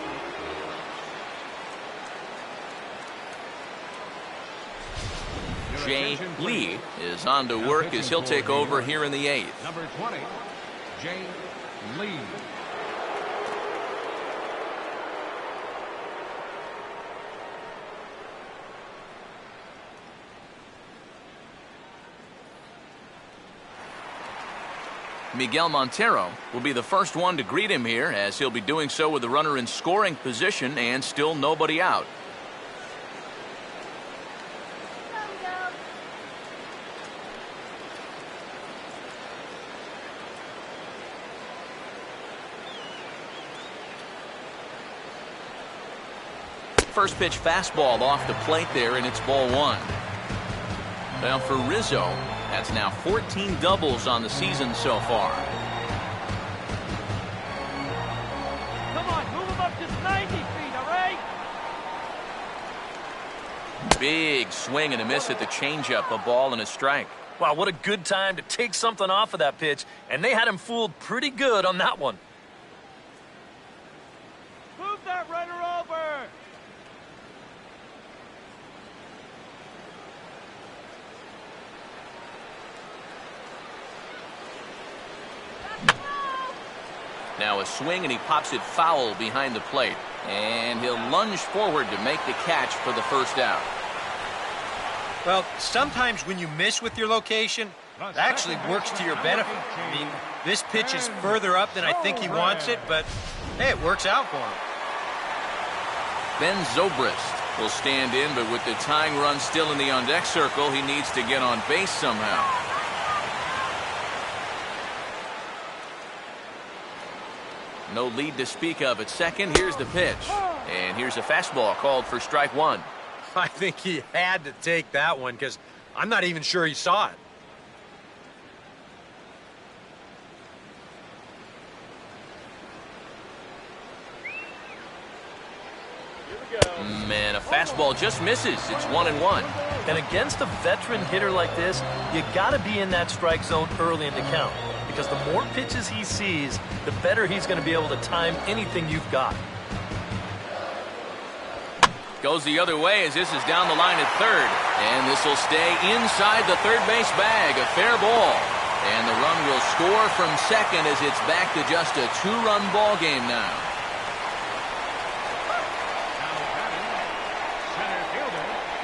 Jay Lee is on to work as he'll take over here in the eighth. Number 20, Jay Lee. Miguel Montero will be the first one to greet him here, as he'll be doing so with the runner in scoring position and still nobody out. First pitch fastball off the plate there, and it's ball one. Now for Rizzo, that's now 14 doubles on the season so far. Come on, move him up to 90 feet, all right? Big swing and a miss at the changeup, a ball and a strike. Wow, what a good time to take something off of that pitch, and they had him fooled pretty good on that one. Move that runner over! Now a swing, and he pops it foul behind the plate. And he'll lunge forward to make the catch for the first out. Well, sometimes when you miss with your location, it actually works to your benefit. I mean, this pitch is further up than I think he wants it, but hey, it works out for him. Ben Zobrist will stand in, but with the tying run still in the on-deck circle, he needs to get on base somehow. No lead to speak of at second. Here's the pitch. And here's a fastball called for strike one. I think he had to take that one because I'm not even sure he saw it. Man, a fastball just misses. It's 1-1. And against a veteran hitter like this, you got to be in that strike zone early in the count. Because the more pitches he sees, the better he's going to be able to time anything you've got. Goes the other way as this is down the line at third. And this will stay inside the third base bag. A fair ball. And the run will score from second as it's back to just a two-run ball game now.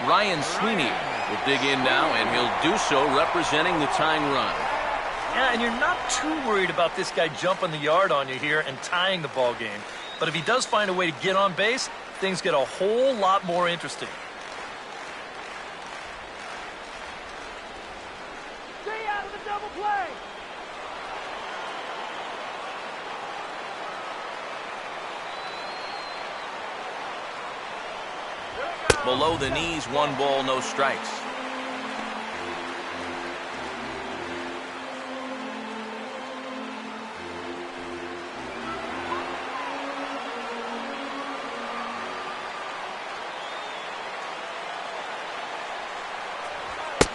Ryan Sweeney will dig in now, and he'll do so representing the tying run. Yeah, and you're not too worried about this guy jumping the yard on you here and tying the ball game. But if he does find a way to get on base, things get a whole lot more interesting. Stay out of the double play! Below the knees, one ball, no strikes.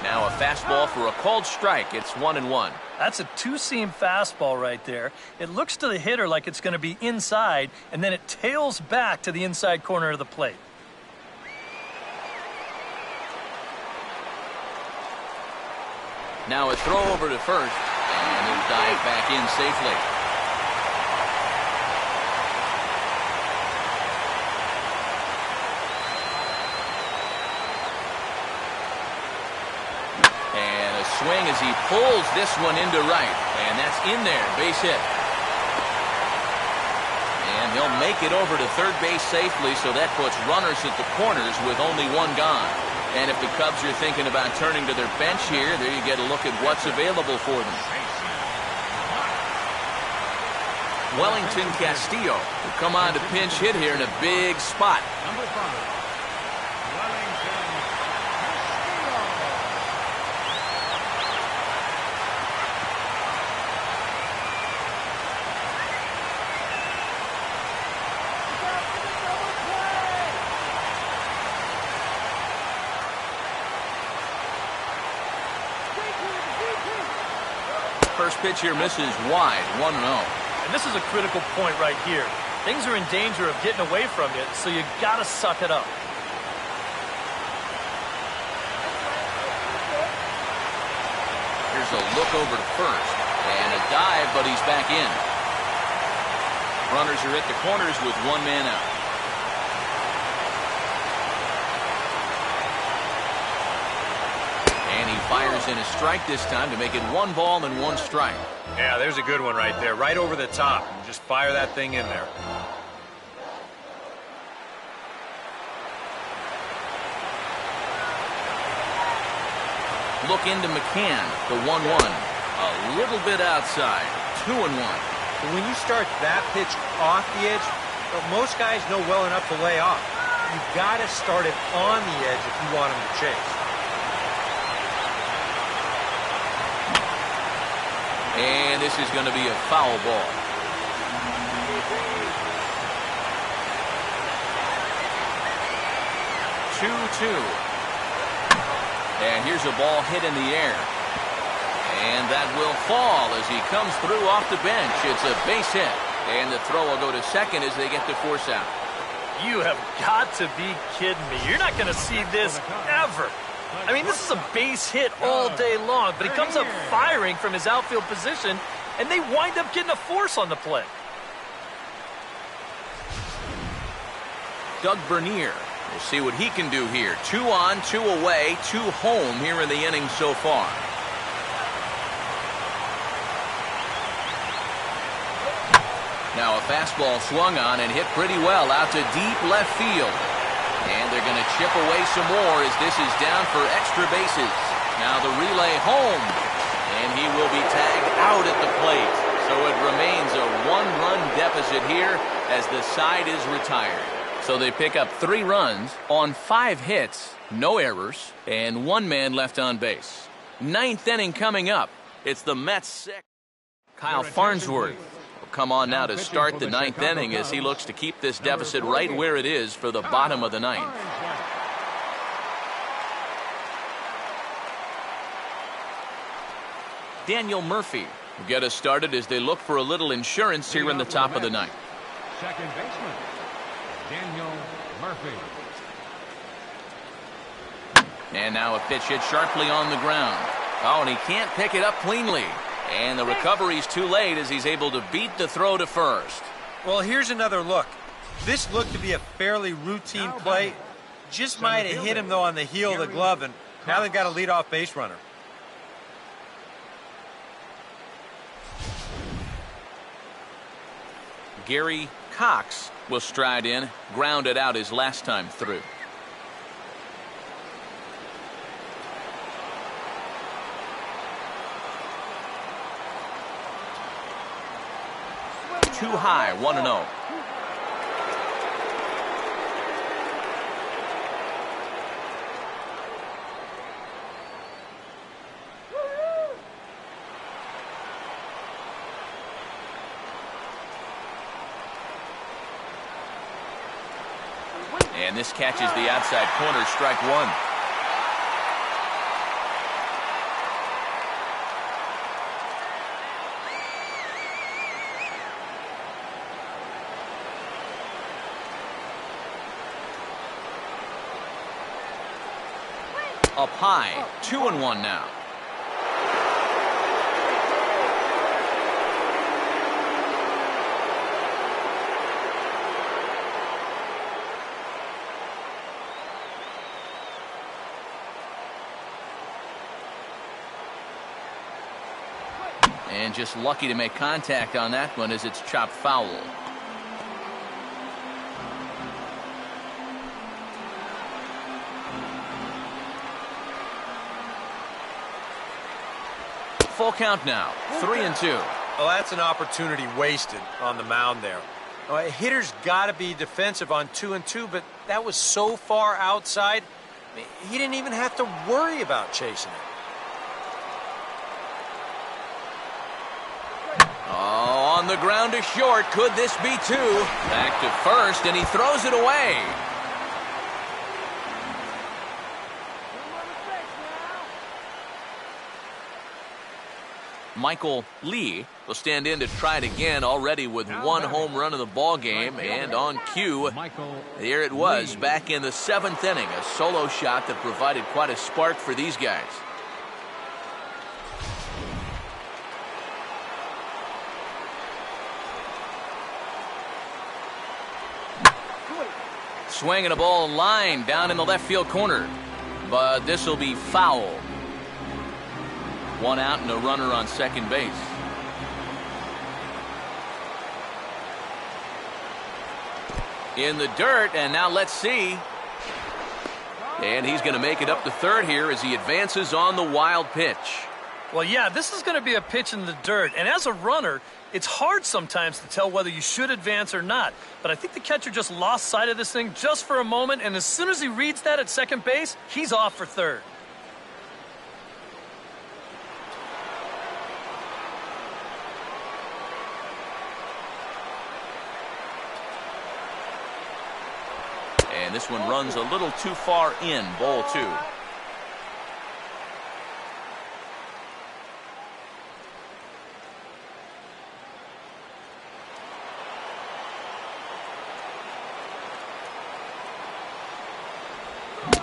Now a fastball for a called strike. It's 1-1. That's a two-seam fastball right there. It looks to the hitter like it's going to be inside, and then it tails back to the inside corner of the plate. Now a throw over to first, and he'll dive back in safely. And a swing as he pulls this one into right, and that's in there, base hit. And he'll make it over to third base safely, so that puts runners at the corners with only one gone. And if the Cubs are thinking about turning to their bench here, there you get a look at what's available for them. Wellington Castillo will come on to pinch hit here in a big spot. Number 5, Wellington Castillo. First pitch here misses wide, 1-0. And this is a critical point right here. Things are in danger of getting away from you, so you got to suck it up. Here's a look over to first. And a dive, but he's back in. Runners are at the corners with one man out. And he fires in a strike this time to make it 1 ball and 1 strike. Yeah, there's a good one right there. Right over the top. Just fire that thing in there. Look into McCann, the 1-1. A little bit outside, 2-1. But when you start that pitch off the edge, well, most guys know well enough to lay off. You've got to start it on the edge if you want him to chase. And this is going to be a foul ball. And here's a ball hit in the air. And that will fall as he comes through off the bench. It's a base hit. And the throw will go to second as they get the force out. You have got to be kidding me. You're not going to see this ever. I mean, this is a base hit all day long, but he comes up firing from his outfield position, and they wind up getting a force on the play. Doug Bernier. We'll see what he can do here. 2 on, 2 away, 2 home here in the inning so far. Now a fastball swung on and hit pretty well out to deep left field. And they're going to chip away some more as this is down for extra bases. Now the relay home. And he will be tagged out at the plate. So it remains a 1-run deficit here as the side is retired. So they pick up 3 runs on 5 hits, no errors, and 1 man left on base. 9th inning coming up. It's the Mets 6. Kyle Farnsworth will come on now to start the 9th inning as he looks to keep this deficit right where it is for the bottom of the 9th. Daniel Murphy will get us started as they look for a little insurance here in the top of the 9th. Second baseman, Daniel Murphy. And now a pitch hit sharply on the ground. Oh, and he can't pick it up cleanly. And the recovery's too late as he's able to beat the throw to first. Well, here's another look. This looked to be a fairly routine play. Just might have hit him, though, on the heel of the glove, and now they've got a leadoff base runner. Gary Cox will stride in, grounded out his last time through. Too high, 1-0. And this catches the outside corner, strike 1. Up high, 2-1 now. And just lucky to make contact on that one as it's chopped foul. full count now, 3-2. Well, that's an opportunity wasted on the mound there. A hitter's got to be defensive on 2-2, but that was so far outside, he didn't even have to worry about chasing it. Oh, on the ground to short. Could this be two? Back to first, and he throws it away. Michael Lee will stand in to try it again, already with one home run of the ball game, and on cue, here it was back in the 7th inning, a solo shot that provided quite a spark for these guys. Swinging a ball line down in the left field corner, but this will be foul. One out and a runner on second base. In the dirt, and now let's see. And he's going to make it up to third here as he advances on the wild pitch. Well, yeah, this is going to be a pitch in the dirt. And as a runner, it's hard sometimes to tell whether you should advance or not. But I think the catcher just lost sight of this thing just for a moment. And as soon as he reads that at second base, he's off for third. And this one runs a little too far in, ball two.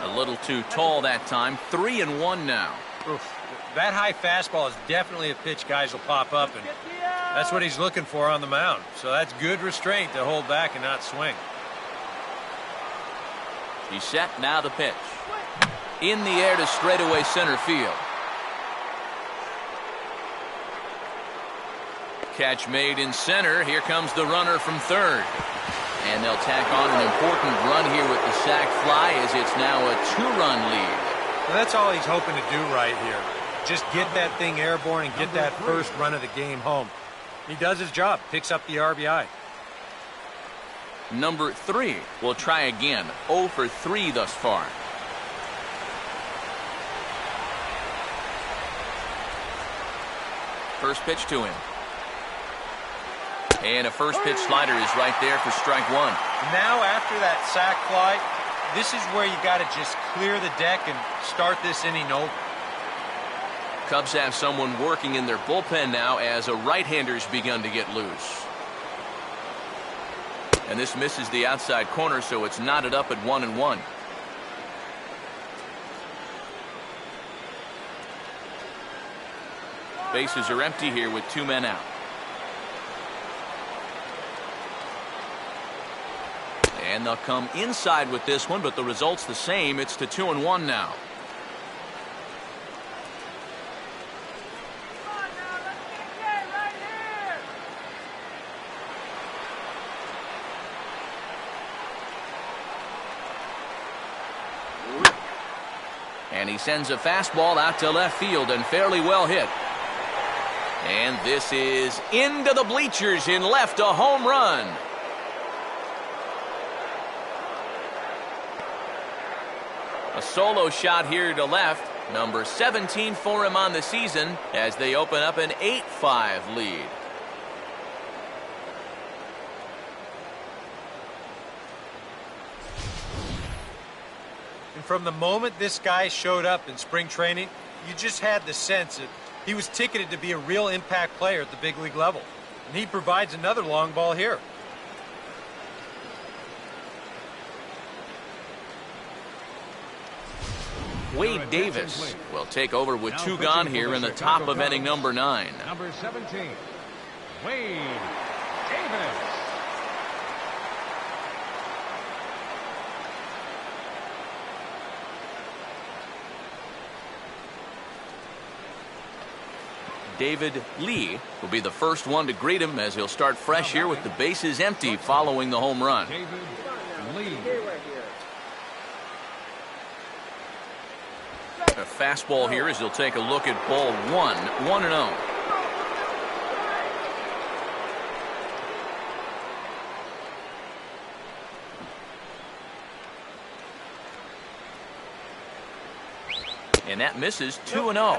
A little too tall that time. 3-1 now. Oof. That high fastball is definitely a pitch guys will pop up, and that's what he's looking for on the mound. So that's good restraint to hold back and not swing. He's set, now the pitch. In the air to straightaway center field. Catch made in center. Here comes the runner from third. And they'll tack on an important run here with the sac fly, as it's now a 2-run lead. Well, that's all he's hoping to do right here. Just get that thing airborne and get that first run of the game home. He does his job, picks up the RBI. Number 3 will try again. 0 for 3 thus far. First pitch to him. And a first pitch slider is right there for strike one. Now after that sac fly, this is where you got to just clear the deck and start this inning over. Cubs have someone working in their bullpen now as a right-hander's begun to get loose. And this misses the outside corner, so it's knotted up at 1-1. Bases are empty here with 2 men out. And they'll come inside with this one, but the result's the same. It's to 2-1 now. And he sends a fastball out to left field and fairly well hit. And this is into the bleachers in left, a home run. A solo shot here to left, number 17 for him on the season, as they open up an 8-5 lead. And from the moment this guy showed up in spring training, you just had the sense that he was ticketed to be a real impact player at the big league level. And he provides another long ball here. Wade Davis will take over with 2 gone here in the top of inning number 9. Number 17, Wade Davis. David Lee will be the first one to greet him as he'll start fresh here with the bases empty following the home run. David Lee. A fastball here as he'll take a look at ball one. 1-0. And that misses. 2-0.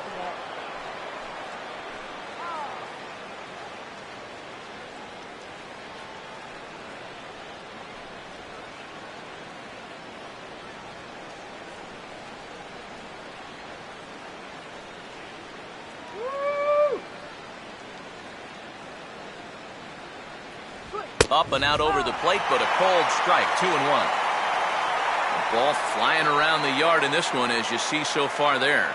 Up and out over the plate, but a cold strike. 2-1. Ball flying around the yard in this one, as you see so far there.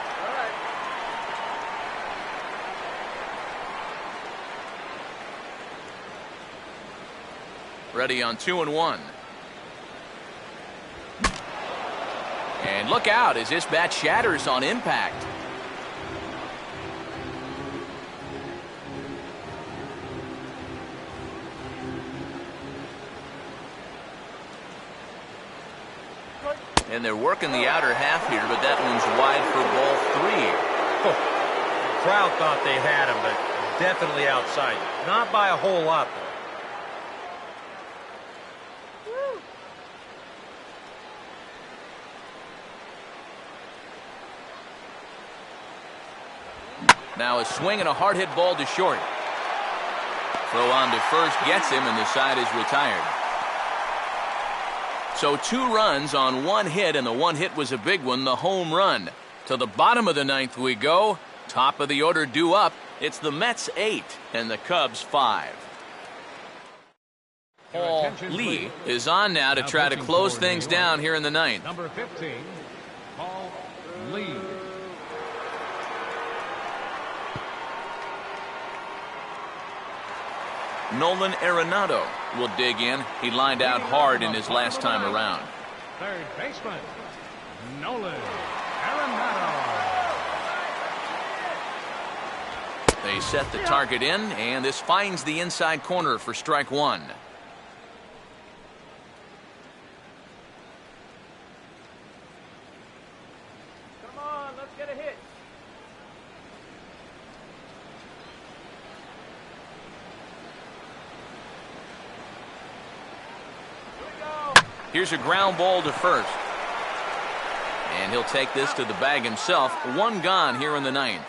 Ready on 2-1. And look out as this bat shatters on impact. And they're working the outer half here, but that one's wide for ball 3. Oh, the crowd thought they had him, but definitely outside. Not by a whole lot, though. Now a swing and a hard hit ball to short. Throw on to first gets him, and the side is retired. So 2 runs on 1 hit, and the 1 hit was a big one, the home run. To the bottom of the 9th we go. Top of the order due up. It's the Mets 8 and the Cubs 5. Paul Lee is on now to try to close things down here in the 9th. Number 15, Paul Lee. Nolan Arenado will dig in. He lined out hard in his last time around. Third baseman, Nolan Arenado. They set the target in, and this finds the inside corner for strike 1. Come on, let's get a hit. Here's a ground ball to first. And he'll take this to the bag himself. 1 gone here in the 9th.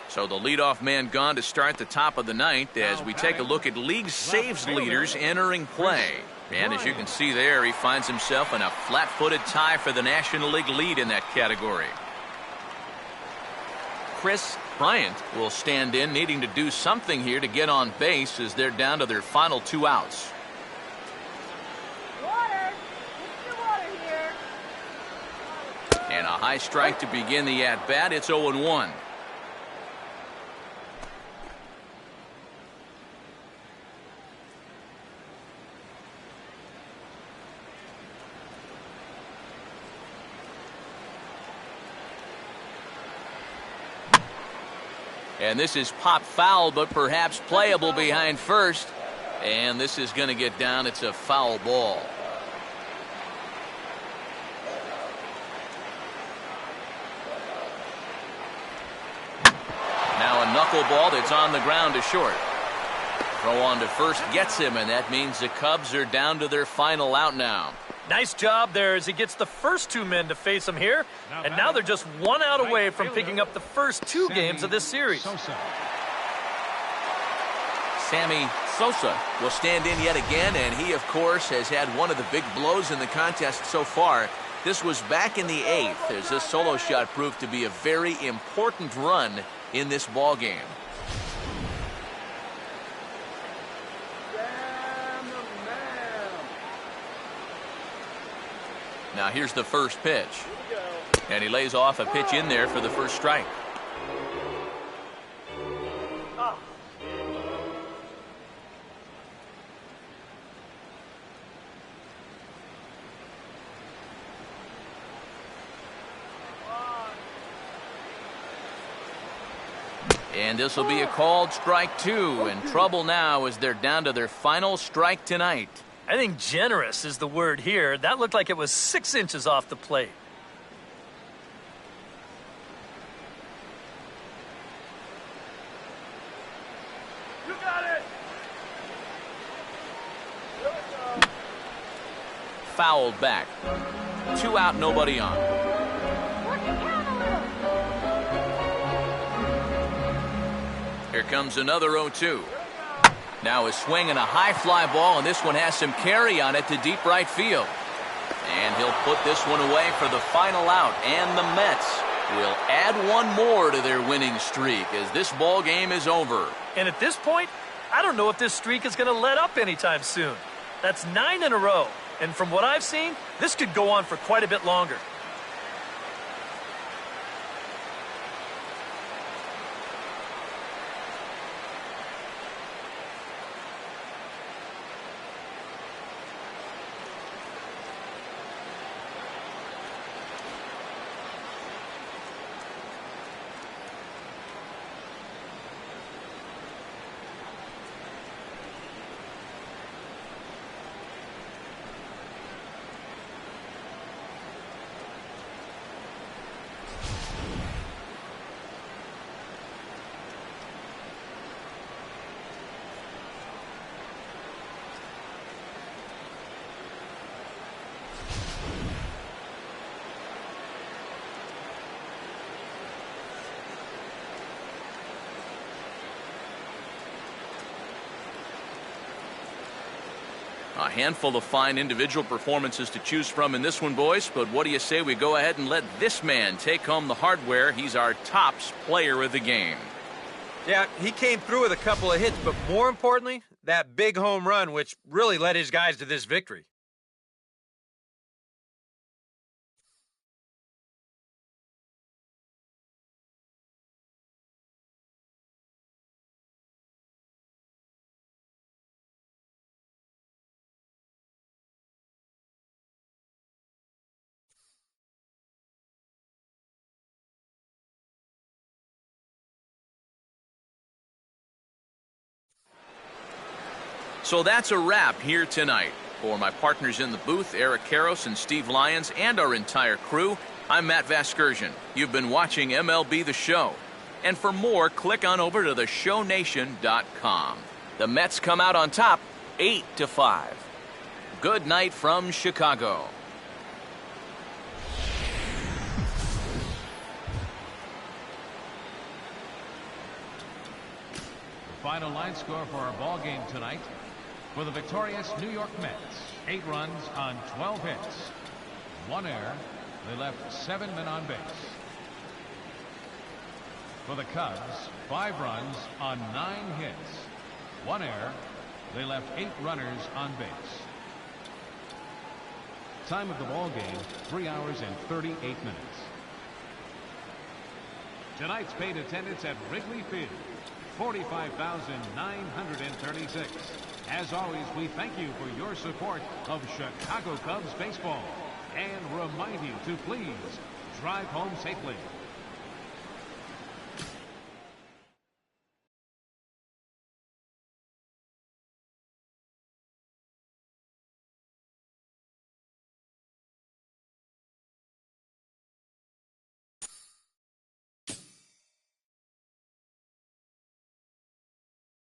So the leadoff man gone to start the top of the 9th as we take a look at league saves leaders entering play. And as you can see there, he finds himself in a flat-footed tie for the National League lead in that category. Chris Bryant will stand in, needing to do something here to get on base as they're down to their final 2 outs. And a high strike to begin the at-bat. It's 0-1. And this is pop foul, but perhaps playable behind first. And this is going to get down. It's a foul ball. Now a knuckleball that's on the ground to short. Throw on to first gets him, and that means the Cubs are down to their final out now. Nice job there as he gets the first 2 men to face him here. And now they're just 1 out away from picking up the first 2 games of this series. Sammy Sosa will stand in yet again, and he, of course, has had one of the big blows in the contest so far. This was back in the 8th as this solo shot proved to be a very important run in this ball game. Now here's the first pitch. And he lays off a pitch in there for the first strike. And this will be a called strike 2, and trouble now as they're down to their final strike tonight. I think generous is the word here. That looked like it was 6 inches off the plate. got it. Here we go. Fouled back. 2 out, nobody on. Work it down a little. Here comes another 0-2. Now a swing and a high fly ball, and this one has some carry on it to deep right field. And he'll put this one away for the final out, and the Mets will add one more to their winning streak as this ball game is over. And at this point, I don't know if this streak is going to let up anytime soon. That's 9 in a row. And from what I've seen, this could go on for quite a bit longer. A handful of fine individual performances to choose from in this one, boys. But what do you say we go ahead and let this man take home the hardware? He's our tops player of the game. Yeah, he came through with a couple of hits, but more importantly, that big home run, which really led his guys to this victory. So that's a wrap here tonight. For my partners in the booth, Eric Karros and Steve Lyons, and our entire crew, I'm Matt Vasgersian. You've been watching MLB The Show. And for more, click on over to theshownation.com. The Mets come out on top, 8-5. Good night from Chicago. The final line score for our ball game tonight. For the victorious New York Mets, 8 runs on 12 hits. 1 error. They left 7 men on base. For the Cubs, 5 runs on 9 hits. 1 error. They left 8 runners on base. Time of the ball game, 3 hours and 38 minutes. Tonight's paid attendance at Wrigley Field, 45,936. As always, we thank you for your support of Chicago Cubs baseball and remind you to please drive home safely.